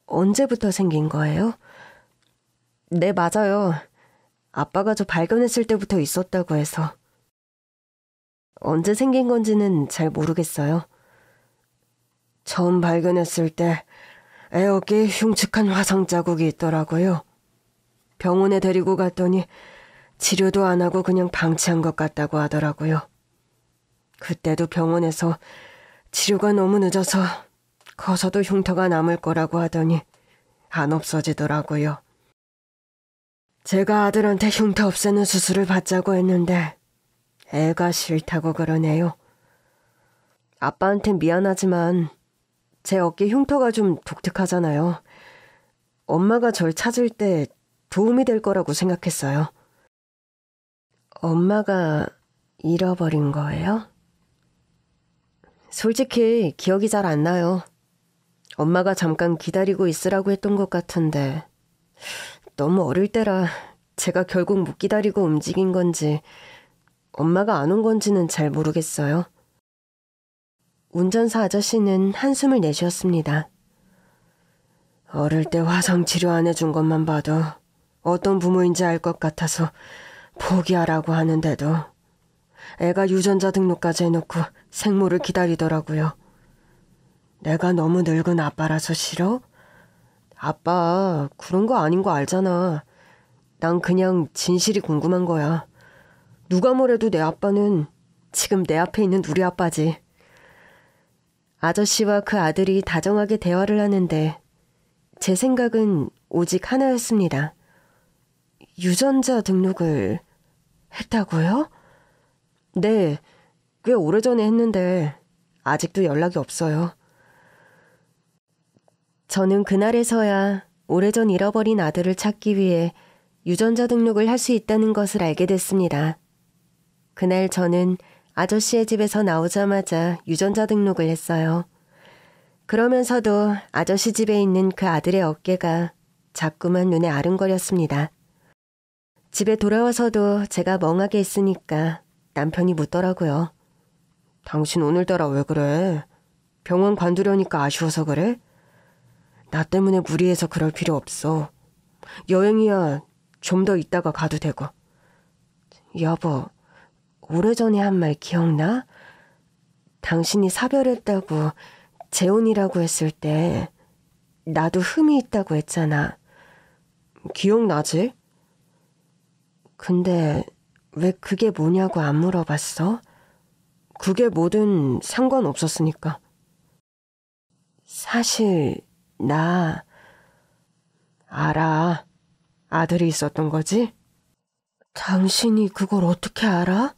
언제부터 생긴 거예요? 네, 맞아요. 아빠가 저 발견했을 때부터 있었다고 해서. 언제 생긴 건지는 잘 모르겠어요. 처음 발견했을 때 애 어깨에 흉측한 화상 자국이 있더라고요. 병원에 데리고 갔더니 치료도 안 하고 그냥 방치한 것 같다고 하더라고요. 그때도 병원에서 치료가 너무 늦어서 커서도 흉터가 남을 거라고 하더니 안 없어지더라고요. 제가 아들한테 흉터 없애는 수술을 받자고 했는데 애가 싫다고 그러네요. 아빠한텐 미안하지만 제 어깨 흉터가 좀 독특하잖아요. 엄마가 절 찾을 때 도움이 될 거라고 생각했어요. 엄마가 잃어버린 거예요? 솔직히 기억이 잘 안 나요. 엄마가 잠깐 기다리고 있으라고 했던 것 같은데 너무 어릴 때라 제가 결국 못 기다리고 움직인 건지 엄마가 안 온 건지는 잘 모르겠어요. 운전사 아저씨는 한숨을 내쉬었습니다. 어릴 때 화상 치료 안 해준 것만 봐도 어떤 부모인지 알 것 같아서 포기하라고 하는데도 애가 유전자 등록까지 해놓고 생모를 기다리더라고요. 내가 너무 늙은 아빠라서 싫어? 아빠, 그런 거 아닌 거 알잖아. 난 그냥 진실이 궁금한 거야. 누가 뭐래도 내 아빠는 지금 내 앞에 있는 우리 아빠지. 아저씨와 그 아들이 다정하게 대화를 하는데 제 생각은 오직 하나였습니다. 유전자 등록을 했다고요? 네, 꽤 오래전에 했는데 아직도 연락이 없어요. 저는 그날에서야 오래전 잃어버린 아들을 찾기 위해 유전자 등록을 할 수 있다는 것을 알게 됐습니다. 그날 저는 아저씨의 집에서 나오자마자 유전자 등록을 했어요. 그러면서도 아저씨 집에 있는 그 아들의 어깨가 자꾸만 눈에 아른거렸습니다. 집에 돌아와서도 제가 멍하게 있으니까 남편이 묻더라고요. 당신 오늘따라 왜 그래? 병원 관두려니까 아쉬워서 그래? 나 때문에 무리해서 그럴 필요 없어. 여행이야 좀 더 있다가 가도 되고. 여보, 오래전에 한 말 기억나? 당신이 사별했다고 재혼이라고 했을 때 나도 흠이 있다고 했잖아. 기억나지? 근데 왜 그게 뭐냐고 안 물어봤어? 그게 뭐든 상관없었으니까. 사실 나 알아. 아들이 있었던 거지? 당신이 그걸 어떻게 알아?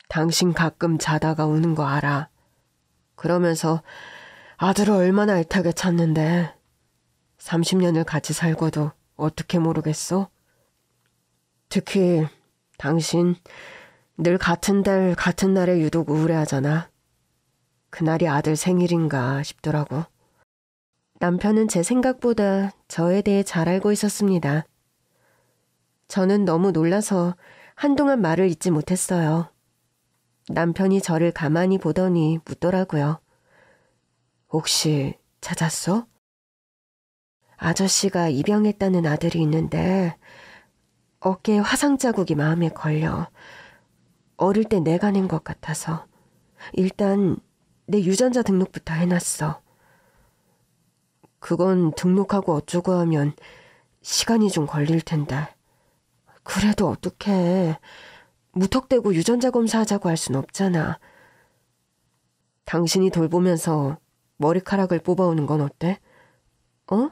당신 가끔 자다가 우는 거 알아. 그러면서 아들을 얼마나 애타게 찾는데 30년을 같이 살고도 어떻게 모르겠어? 특히 당신 늘 같은 달 같은 날에 유독 우울해하잖아. 그날이 아들 생일인가 싶더라고. 남편은 제 생각보다 저에 대해 잘 알고 있었습니다. 저는 너무 놀라서 한동안 말을 잇지 못했어요. 남편이 저를 가만히 보더니 묻더라고요. 혹시 찾았어? 아저씨가 입양했다는 아들이 있는데 어깨에 화상 자국이 마음에 걸려. 어릴 때 내가 낸 것 같아서 일단 내 유전자 등록부터 해놨어. 그건 등록하고 어쩌고 하면 시간이 좀 걸릴 텐데. 그래도 어떡해. 무턱대고 유전자 검사하자고 할 순 없잖아. 당신이 돌보면서 머리카락을 뽑아오는 건 어때? 어?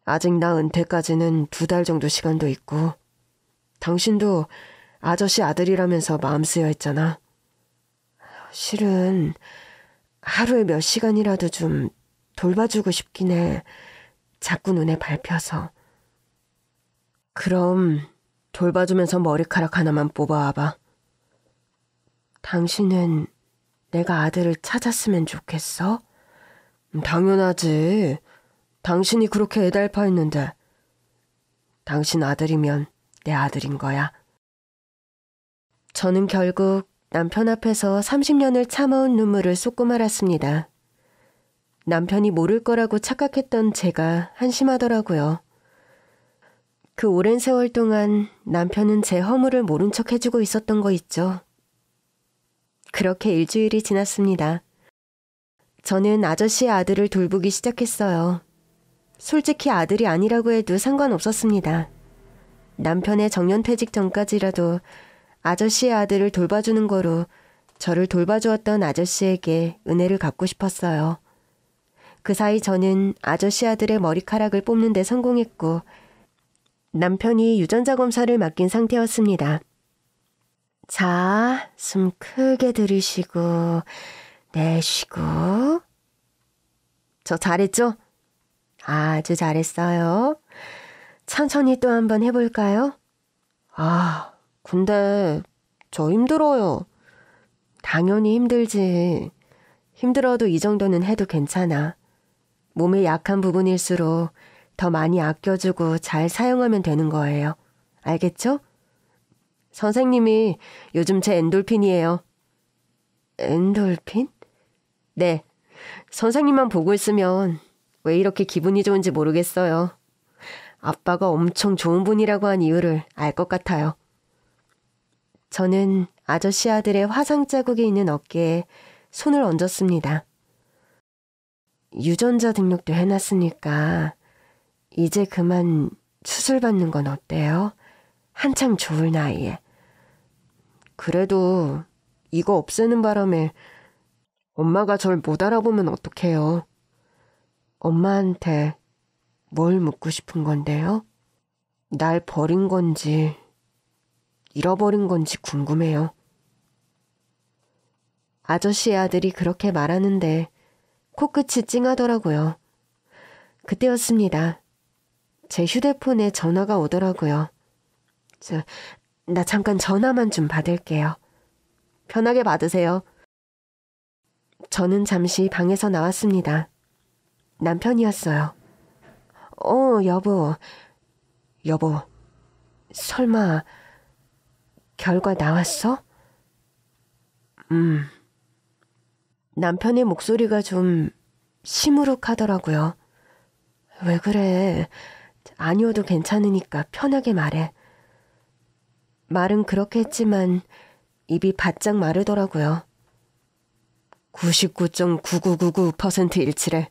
아직 나 은퇴까지는 2달 정도 시간도 있고 당신도 아저씨 아들이라면서 마음 쓰여 있잖아. 실은 하루에 몇 시간이라도 좀 돌봐주고 싶긴 해. 자꾸 눈에 밟혀서. 그럼 돌봐주면서 머리카락 하나만 뽑아와봐. 당신은 내가 아들을 찾았으면 좋겠어? 당연하지. 당신이 그렇게 애달파했는데. 당신 아들이면 내 아들인 거야. 저는 결국 남편 앞에서 30년을 참아온 눈물을 쏟고 말았습니다. 남편이 모를 거라고 착각했던 제가 한심하더라고요. 그 오랜 세월 동안 남편은 제 허물을 모른 척 해주고 있었던 거 있죠. 그렇게 일주일이 지났습니다. 저는 아저씨의 아들을 돌보기 시작했어요. 솔직히 아들이 아니라고 해도 상관없었습니다. 남편의 정년퇴직 전까지라도 아저씨의 아들을 돌봐주는 거로 저를 돌봐주었던 아저씨에게 은혜를 갚고 싶었어요. 그 사이 저는 아저씨 아들의 머리카락을 뽑는 데 성공했고 남편이 유전자 검사를 맡긴 상태였습니다. 자, 숨 크게 들이쉬고 내쉬고. 저 잘했죠? 아주 잘했어요. 천천히 또 한번 해볼까요? 근데 저 힘들어요. 당연히 힘들지. 힘들어도 이 정도는 해도 괜찮아. 몸에 약한 부분일수록 더 많이 아껴주고 잘 사용하면 되는 거예요. 알겠죠? 선생님이 요즘 제 엔돌핀이에요. 엔돌핀? 네. 선생님만 보고 있으면 왜 이렇게 기분이 좋은지 모르겠어요. 아빠가 엄청 좋은 분이라고 한 이유를 알 것 같아요. 저는 아저씨 아들의 화상 자국이 있는 어깨에 손을 얹었습니다. 유전자 등록도 해놨으니까 이제 그만 수술 받는 건 어때요? 한창 좋을 나이에. 그래도 이거 없애는 바람에 엄마가 절 못 알아보면 어떡해요. 엄마한테 뭘 묻고 싶은 건데요? 날 버린 건지 잃어버린 건지 궁금해요. 아저씨의 아들이 그렇게 말하는데 코끝이 찡하더라고요. 그때였습니다. 제 휴대폰에 전화가 오더라고요. 나 잠깐 전화만 좀 받을게요. 편하게 받으세요. 저는 잠시 방에서 나왔습니다. 남편이었어요. 여보. 여보, 설마 결과 나왔어? 남편의 목소리가 좀 시무룩하더라고요. 왜 그래? 아니어도 괜찮으니까 편하게 말해. 말은 그렇게 했지만 입이 바짝 마르더라고요. 99.9999% 일치래.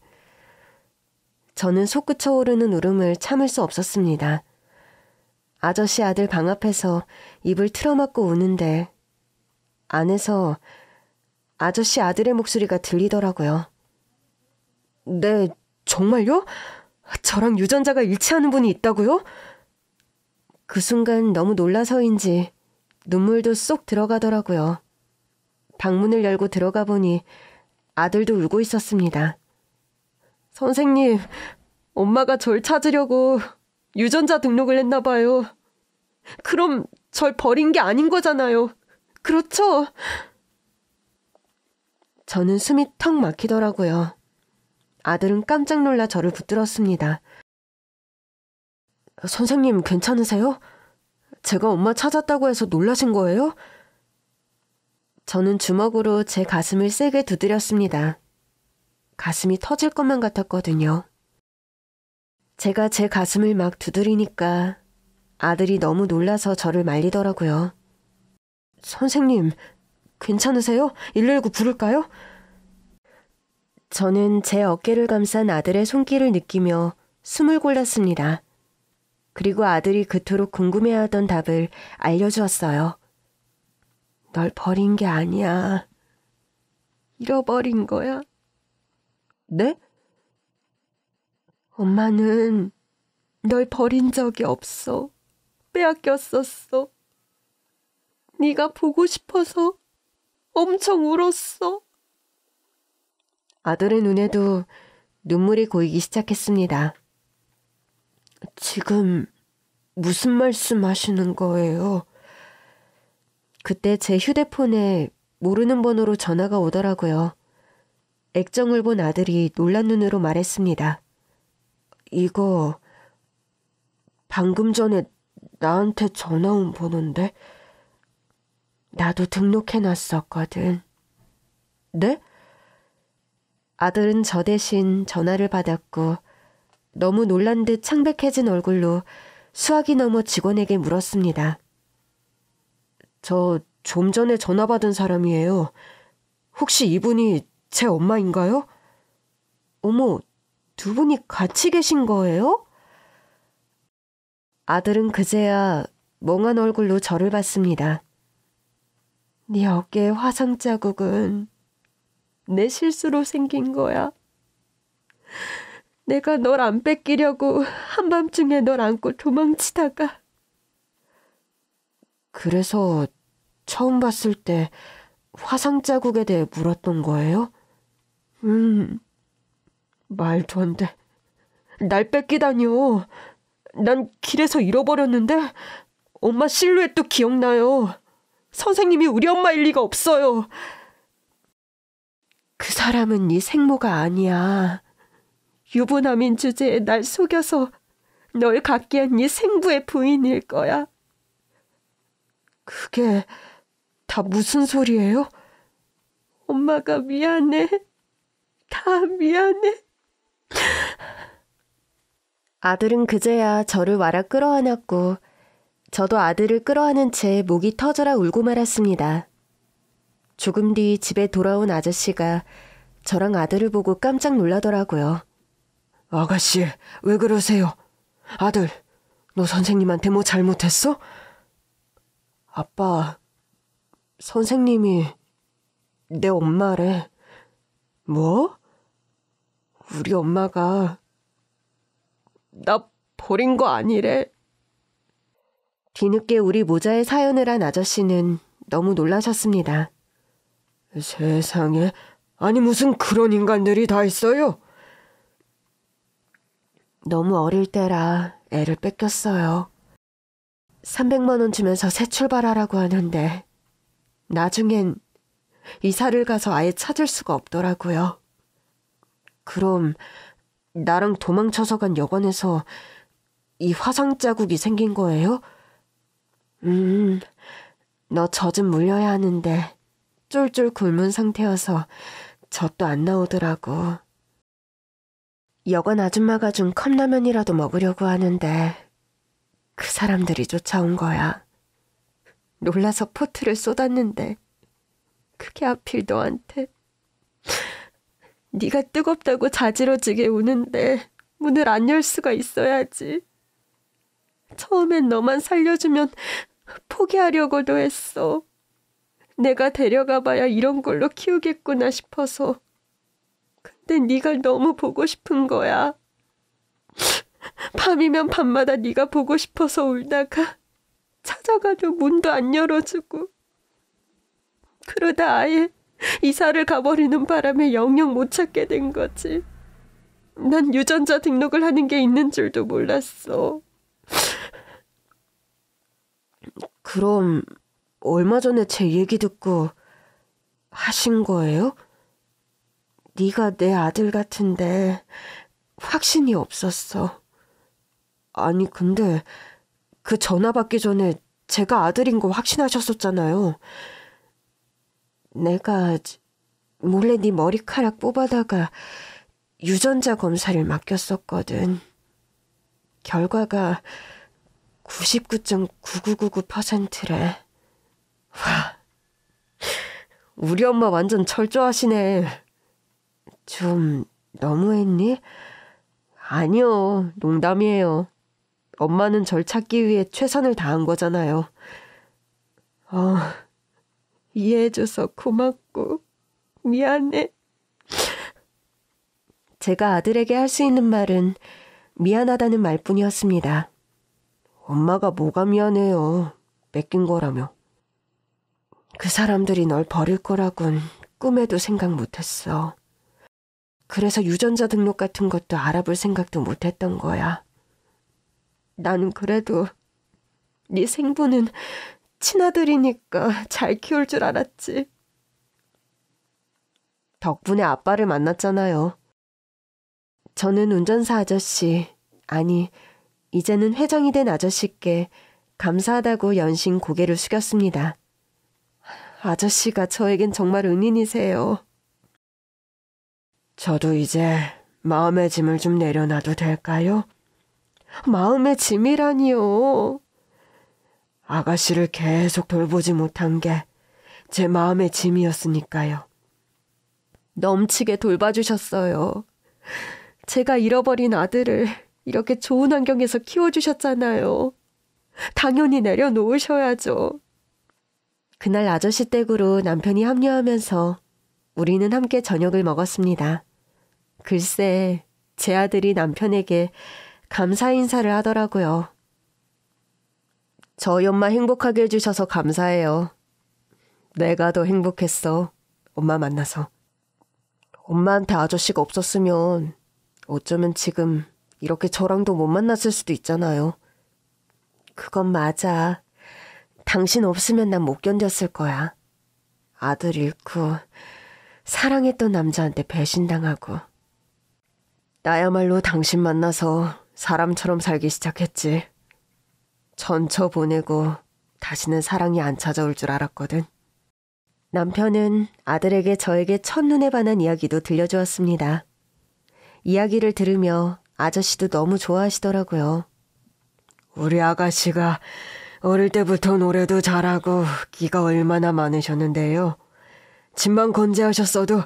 저는 솟구쳐 오르는 울음을 참을 수 없었습니다. 아저씨 아들 방 앞에서 입을 틀어막고 우는데 안에서 아저씨 아들의 목소리가 들리더라고요. 네, 정말요? 저랑 유전자가 일치하는 분이 있다고요? 그 순간 너무 놀라서인지 눈물도 쏙 들어가더라고요. 방문을 열고 들어가 보니 아들도 울고 있었습니다. 선생님, 엄마가 절 찾으려고 유전자 등록을 했나 봐요. 그럼 절 버린 게 아닌 거잖아요. 그렇죠? 저는 숨이 턱 막히더라고요. 아들은 깜짝 놀라 저를 붙들었습니다. 선생님, 괜찮으세요? 제가 엄마 찾았다고 해서 놀라신 거예요? 저는 주먹으로 제 가슴을 세게 두드렸습니다. 가슴이 터질 것만 같았거든요. 제가 제 가슴을 막 두드리니까 아들이 너무 놀라서 저를 말리더라고요. 선생님, 괜찮으세요? 119 부를까요? 저는 제 어깨를 감싼 아들의 손길을 느끼며 숨을 골랐습니다. 그리고 아들이 그토록 궁금해하던 답을 알려주었어요. 널 버린 게 아니야. 잃어버린 거야. 네? 엄마는 널 버린 적이 없어. 빼앗겼었어. 네가 보고 싶어서 엄청 울었어. 아들의 눈에도 눈물이 고이기 시작했습니다. 지금 무슨 말씀 하시는 거예요? 그때 제 휴대폰에 모르는 번호로 전화가 오더라고요. 액정을 본 아들이 놀란 눈으로 말했습니다. 이거 방금 전에 나한테 전화 온 번호인데? 나도 등록해놨었거든. 네? 아들은 저 대신 전화를 받았고 너무 놀란 듯 창백해진 얼굴로 수화기 너머 직원에게 물었습니다. 저 좀 전에 전화 받은 사람이에요. 혹시 이분이 제 엄마인가요? 어머, 두 분이 같이 계신 거예요? 아들은 그제야 멍한 얼굴로 저를 봤습니다. 네 어깨의 화상 자국은 내 실수로 생긴 거야. 내가 널 안 뺏기려고 한밤중에 널 안고 도망치다가. 그래서 처음 봤을 때 화상 자국에 대해 물었던 거예요? 말도 안 돼. 날 뺏기다니요. 난 길에서 잃어버렸는데 엄마 실루엣도 기억나요. 선생님이 우리 엄마일 리가 없어요. 그 사람은 네 생모가 아니야. 유부남인 주제에 날 속여서 널 갖게 한 네 생부의 부인일 거야. 그게 다 무슨 소리예요? 엄마가 미안해. 다 미안해. 아들은 그제야 저를 와라 끌어안았고 저도 아들을 끌어안은 채 목이 터져라 울고 말았습니다. 조금 뒤 집에 돌아온 아저씨가 저랑 아들을 보고 깜짝 놀라더라고요. 아가씨, 왜 그러세요? 아들, 너 선생님한테 뭐 잘못했어? 아빠, 선생님이 내 엄마래. 뭐? 우리 엄마가 나 버린 거 아니래. 뒤늦게 우리 모자에 사연을 한 아저씨는 너무 놀라셨습니다. 세상에, 아니 무슨 그런 인간들이 다 있어요? 너무 어릴 때라 애를 뺏겼어요. 300만 원 주면서 새 출발하라고 하는데 나중엔 이사를 가서 아예 찾을 수가 없더라고요. 그럼 나랑 도망쳐서 간 여관에서 이 화상 자국이 생긴 거예요? 너 젖은 물려야 하는데 쫄쫄 굶은 상태여서 젖도 안 나오더라고. 여관 아줌마가 준 컵라면이라도 먹으려고 하는데 그 사람들이 쫓아온 거야. 놀라서 포트를 쏟았는데 그게 하필 너한테. 네가 뜨겁다고 자지러지게 우는데 문을 안 열 수가 있어야지. 처음엔 너만 살려주면 포기하려고도 했어. 내가 데려가봐야 이런 걸로 키우겠구나 싶어서. 근데 네가 너무 보고 싶은 거야. 밤이면 밤마다 네가 보고 싶어서 울다가 찾아가도 문도 안 열어주고, 그러다 아예 이사를 가버리는 바람에 영영 못 찾게 된 거지. 난 유전자 등록을 하는 게 있는 줄도 몰랐어. 그럼 얼마 전에 제 얘기 듣고 하신 거예요? 네가 내 아들 같은데 확신이 없었어. 아니 근데 그 전화 받기 전에 제가 아들인 거 확신하셨었잖아요. 내가 몰래 네 머리카락 뽑아다가 유전자 검사를 맡겼었거든. 결과가 99.9999%래. 와, 우리 엄마 완전 철저하시네. 좀 너무했니? 아니요, 농담이에요. 엄마는 절 찾기 위해 최선을 다한 거잖아요. 이해해줘서 고맙고 미안해. 제가 아들에게 할 수 있는 말은 미안하다는 말뿐이었습니다. 엄마가 뭐가 미안해요. 뺏긴 거라며. 그 사람들이 널 버릴 거라곤 꿈에도 생각 못했어. 그래서 유전자 등록 같은 것도 알아볼 생각도 못했던 거야. 나는 그래도 네 생부는 친아들이니까 잘 키울 줄 알았지. 덕분에 아빠를 만났잖아요. 저는 운전사 아저씨, 아니 이제는 회장이 된 아저씨께 감사하다고 연신 고개를 숙였습니다. 아저씨가 저에겐 정말 은인이세요. 저도 이제 마음의 짐을 좀 내려놔도 될까요? 마음의 짐이라니요. 아가씨를 계속 돌보지 못한 게 제 마음의 짐이었으니까요. 넘치게 돌봐주셨어요. 제가 잃어버린 아들을 이렇게 좋은 환경에서 키워주셨잖아요. 당연히 내려놓으셔야죠. 그날 아저씨 댁으로 남편이 합류하면서 우리는 함께 저녁을 먹었습니다. 글쎄, 제 아들이 남편에게 감사 인사를 하더라고요. 저희 엄마 행복하게 해주셔서 감사해요. 내가 더 행복했어. 엄마 만나서. 엄마한테 아저씨가 없었으면 어쩌면 지금 이렇게 저랑도 못 만났을 수도 있잖아요. 그건 맞아. 당신 없으면 난 못 견뎠을 거야. 아들 잃고 사랑했던 남자한테 배신당하고. 나야말로 당신 만나서 사람처럼 살기 시작했지. 전처 보내고 다시는 사랑이 안 찾아올 줄 알았거든. 남편은 아들에게 저에게 첫눈에 반한 이야기도 들려주었습니다. 이야기를 들으며 아저씨도 너무 좋아하시더라고요. 우리 아가씨가 어릴 때부터 노래도 잘하고 끼가 얼마나 많으셨는데요. 집만 건재하셨어도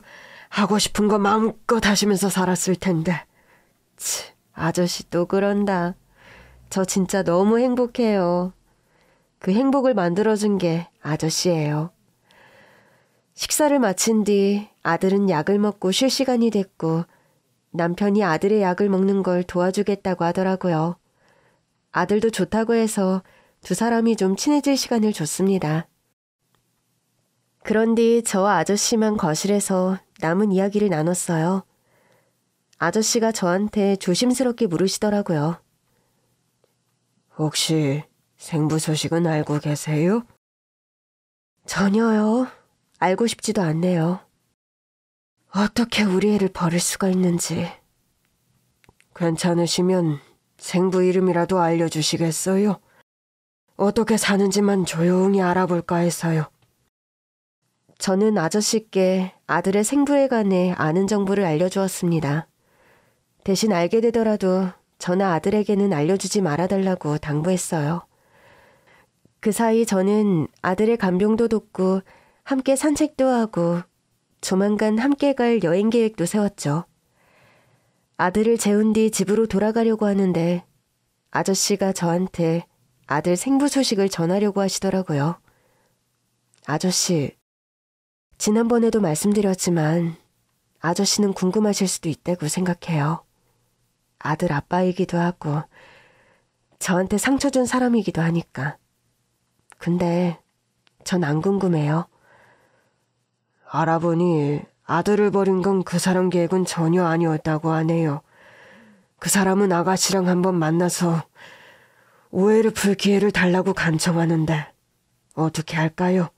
하고 싶은 거 마음껏 하시면서 살았을 텐데. 아저씨 또 그런다. 저 진짜 너무 행복해요. 그 행복을 만들어준 게 아저씨예요. 식사를 마친 뒤 아들은 약을 먹고 쉴 시간이 됐고 남편이 아들의 약을 먹는 걸 도와주겠다고 하더라고요. 아들도 좋다고 해서 두 사람이 좀 친해질 시간을 줬습니다. 그런 뒤 저와 아저씨만 거실에서 남은 이야기를 나눴어요. 아저씨가 저한테 조심스럽게 물으시더라고요. 혹시 생부 소식은 알고 계세요? 전혀요. 알고 싶지도 않네요. 어떻게 우리 애를 버릴 수가 있는지. 괜찮으시면 생부 이름이라도 알려주시겠어요? 어떻게 사는지만 조용히 알아볼까 해서요. 저는 아저씨께 아들의 생부에 관해 아는 정보를 알려주었습니다. 대신 알게 되더라도 저나 아들에게는 알려주지 말아달라고 당부했어요. 그 사이 저는 아들의 간병도 돕고 함께 산책도 하고 조만간 함께 갈 여행 계획도 세웠죠. 아들을 재운 뒤 집으로 돌아가려고 하는데 아저씨가 저한테 아들 생부 소식을 전하려고 하시더라고요. 아저씨, 지난번에도 말씀드렸지만 아저씨는 궁금하실 수도 있다고 생각해요. 아들 아빠이기도 하고 저한테 상처 준 사람이기도 하니까. 근데 전 안 궁금해요. 알아보니 아들을 버린 건 그 사람 계획은 전혀 아니었다고 하네요. 그 사람은 아가씨랑 한번 만나서 오해를 풀 기회를 달라고 간청하는데 어떻게 할까요?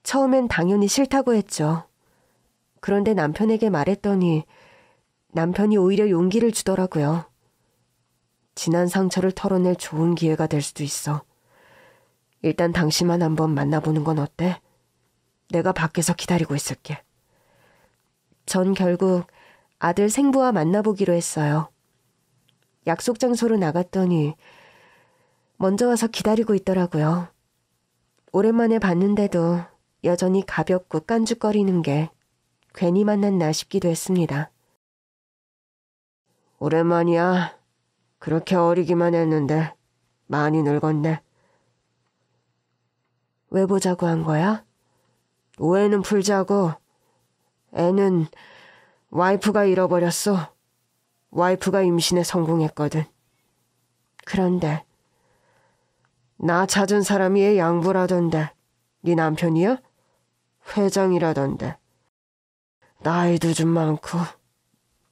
처음엔 당연히 싫다고 했죠. 그런데 남편에게 말했더니 남편이 오히려 용기를 주더라고요. 지난 상처를 털어낼 좋은 기회가 될 수도 있어. 일단 당신만 한번 만나보는 건 어때? 내가 밖에서 기다리고 있을게. 전 결국 아들 생부와 만나보기로 했어요. 약속 장소로 나갔더니 먼저 와서 기다리고 있더라고요. 오랜만에 봤는데도 여전히 가볍고 깐죽거리는 게 괜히 만났나 싶기도 했습니다. 오랜만이야. 그렇게 어리기만 했는데 많이 늙었네. 왜 보자고 한 거야? 오해는 풀자고. 애는 와이프가 잃어버렸어. 와이프가 임신에 성공했거든. 그런데 나 찾은 사람이 애 양부라던데. 네 남편이야? 회장이라던데. 나이도 좀 많고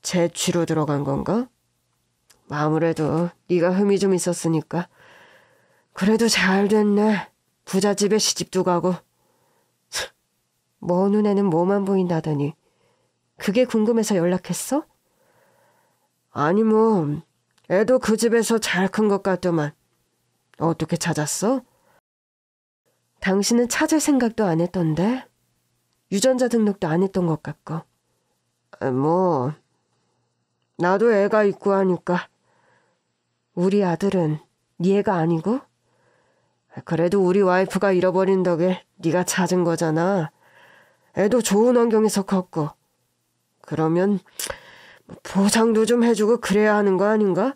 재취로 들어간 건가? 아무래도 네가 흠이 좀 있었으니까. 그래도 잘 됐네. 부잣집에 시집도 가고. 뭐 눈에는 뭐만 보인다더니 그게 궁금해서 연락했어? 아니 뭐 애도 그 집에서 잘 큰 것 같더만. 어떻게 찾았어? 당신은 찾을 생각도 안 했던데? 유전자 등록도 안 했던 것 같고. 뭐 나도 애가 있고 하니까. 우리 아들은 네 애가 아니고? 그래도 우리 와이프가 잃어버린 덕에 네가 찾은 거잖아. 애도 좋은 환경에서 컸고. 그러면 보상도 좀 해주고 그래야 하는 거 아닌가?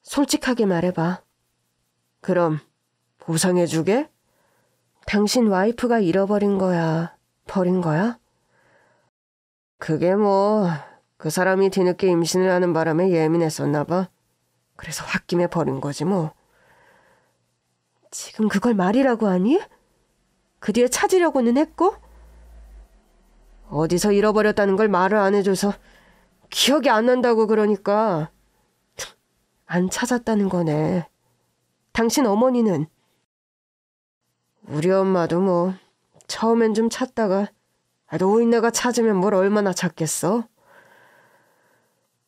솔직하게 말해봐. 그럼 보상해주게? 당신 와이프가 잃어버린 거야? 버린 거야? 그게 뭐 그 사람이 뒤늦게 임신을 하는 바람에 예민했었나 봐. 그래서 홧김에 버린 거지 뭐. 지금 그걸 말이라고 하니? 그 뒤에 찾으려고는 했고? 어디서 잃어버렸다는 걸 말을 안 해줘서 기억이 안 난다고 그러니까. 안 찾았다는 거네. 당신 어머니는? 우리 엄마도 뭐 처음엔 좀 찾다가 노인네가 찾으면 뭘 얼마나 찾겠어?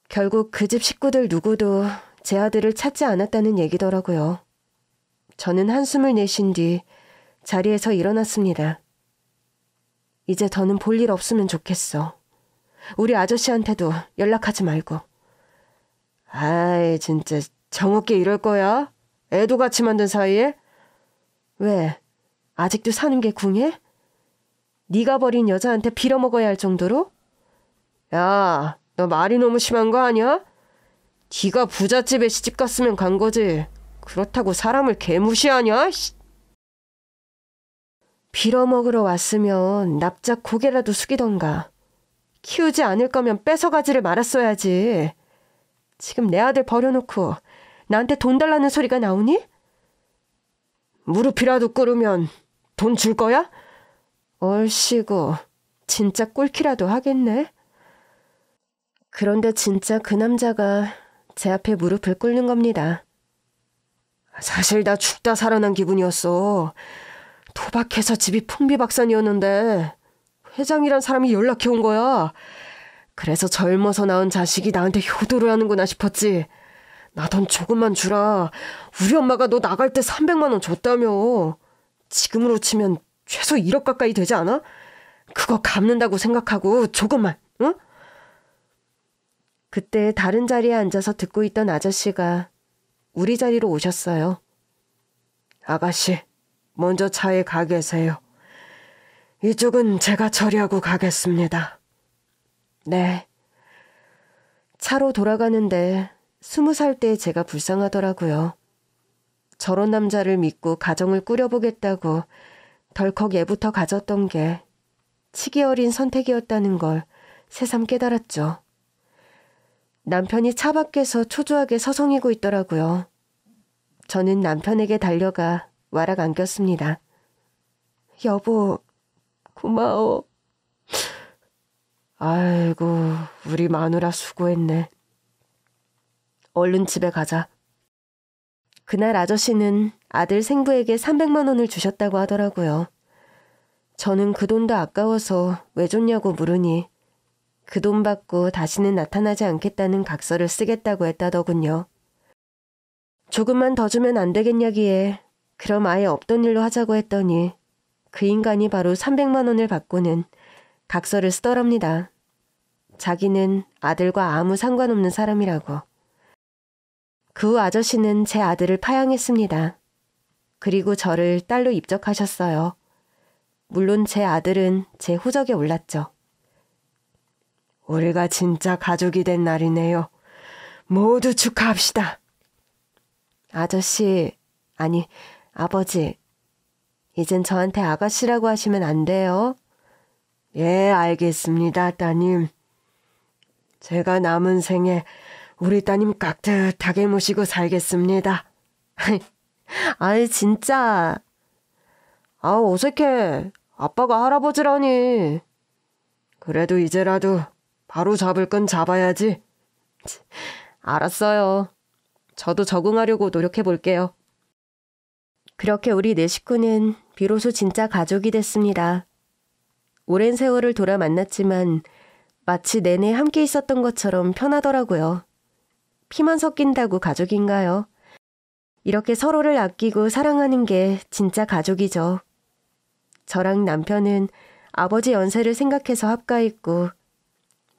결국 그 집 식구들 누구도 제 아들을 찾지 않았다는 얘기더라고요. 저는 한숨을 내쉰 뒤 자리에서 일어났습니다. 이제 더는 볼 일 없으면 좋겠어. 우리 아저씨한테도 연락하지 말고. 아이 진짜 정없게 이럴 거야? 애도 같이 만든 사이에? 왜? 아직도 사는 게 궁해? 네가 버린 여자한테 빌어먹어야 할 정도로? 야, 너 말이 너무 심한 거 아니야? 네가 부잣집에 시집 갔으면 간 거지. 그렇다고 사람을 개무시하냐? 빌어먹으러 왔으면 납작 고개라도 숙이던가. 키우지 않을 거면 뺏어가지를 말았어야지. 지금 내 아들 버려놓고 나한테 돈 달라는 소리가 나오니? 무릎이라도 꿇으면 돈 줄 거야? 얼씨구, 진짜 꿀키라도 하겠네. 그런데 진짜 그 남자가 제 앞에 무릎을 꿇는 겁니다. 사실 나 죽다 살아난 기분이었어. 도박해서 집이 풍비박산이었는데 회장이란 사람이 연락해 온 거야. 그래서 젊어서 낳은 자식이 나한테 효도를 하는구나 싶었지. 나 돈 조금만 주라. 우리 엄마가 너 나갈 때 300만 원 줬다며. 지금으로 치면 최소 1억 가까이 되지 않아? 그거 갚는다고 생각하고 조금만, 응? 그때 다른 자리에 앉아서 듣고 있던 아저씨가 우리 자리로 오셨어요. 아가씨, 먼저 차에 가 계세요. 이쪽은 제가 처리하고 가겠습니다. 네. 차로 돌아가는데 20살 때 제가 불쌍하더라고요. 저런 남자를 믿고 가정을 꾸려보겠다고 덜컥 애부터 가졌던 게 치기 어린 선택이었다는 걸 새삼 깨달았죠. 남편이 차 밖에서 초조하게 서성이고 있더라고요. 저는 남편에게 달려가 와락 안겼습니다. 여보, 고마워. 아이고, 우리 마누라 수고했네. 얼른 집에 가자. 그날 아저씨는 아들 생부에게 300만 원을 주셨다고 하더라고요. 저는 그 돈도 아까워서 왜 줬냐고 물으니 그 돈 받고 다시는 나타나지 않겠다는 각서를 쓰겠다고 했다더군요. 조금만 더 주면 안 되겠냐기에 그럼 아예 없던 일로 하자고 했더니 그 인간이 바로 300만 원을 받고는 각서를 쓰더랍니다. 자기는 아들과 아무 상관없는 사람이라고. 그 후 아저씨는 제 아들을 파양했습니다. 그리고 저를 딸로 입적하셨어요. 물론 제 아들은 제 후적에 올랐죠. 우리가 진짜 가족이 된 날이네요. 모두 축하합시다. 아저씨, 아니 아버지, 이젠 저한테 아가씨라고 하시면 안 돼요. 예, 알겠습니다, 따님. 제가 남은 생에 우리 따님 깍듯하게 모시고 살겠습니다. 아이, 진짜. 아, 어색해. 아빠가 할아버지라니. 그래도 이제라도 바로 잡을 건 잡아야지. 알았어요. 저도 적응하려고 노력해 볼게요. 그렇게 우리 네 식구는 비로소 진짜 가족이 됐습니다. 오랜 세월을 돌아 만났지만 마치 내내 함께 있었던 것처럼 편하더라고요. 피만 섞인다고 가족인가요? 이렇게 서로를 아끼고 사랑하는 게 진짜 가족이죠. 저랑 남편은 아버지 연세를 생각해서 합가했고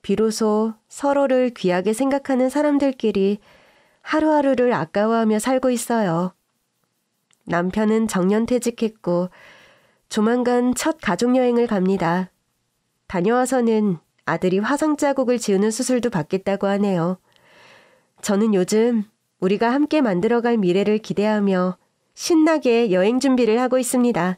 비로소 서로를 귀하게 생각하는 사람들끼리 하루하루를 아까워하며 살고 있어요. 남편은 정년퇴직했고 조만간 첫 가족여행을 갑니다. 다녀와서는 아들이 화상 자국을 지우는 수술도 받겠다고 하네요. 저는 요즘 우리가 함께 만들어갈 미래를 기대하며 신나게 여행 준비를 하고 있습니다.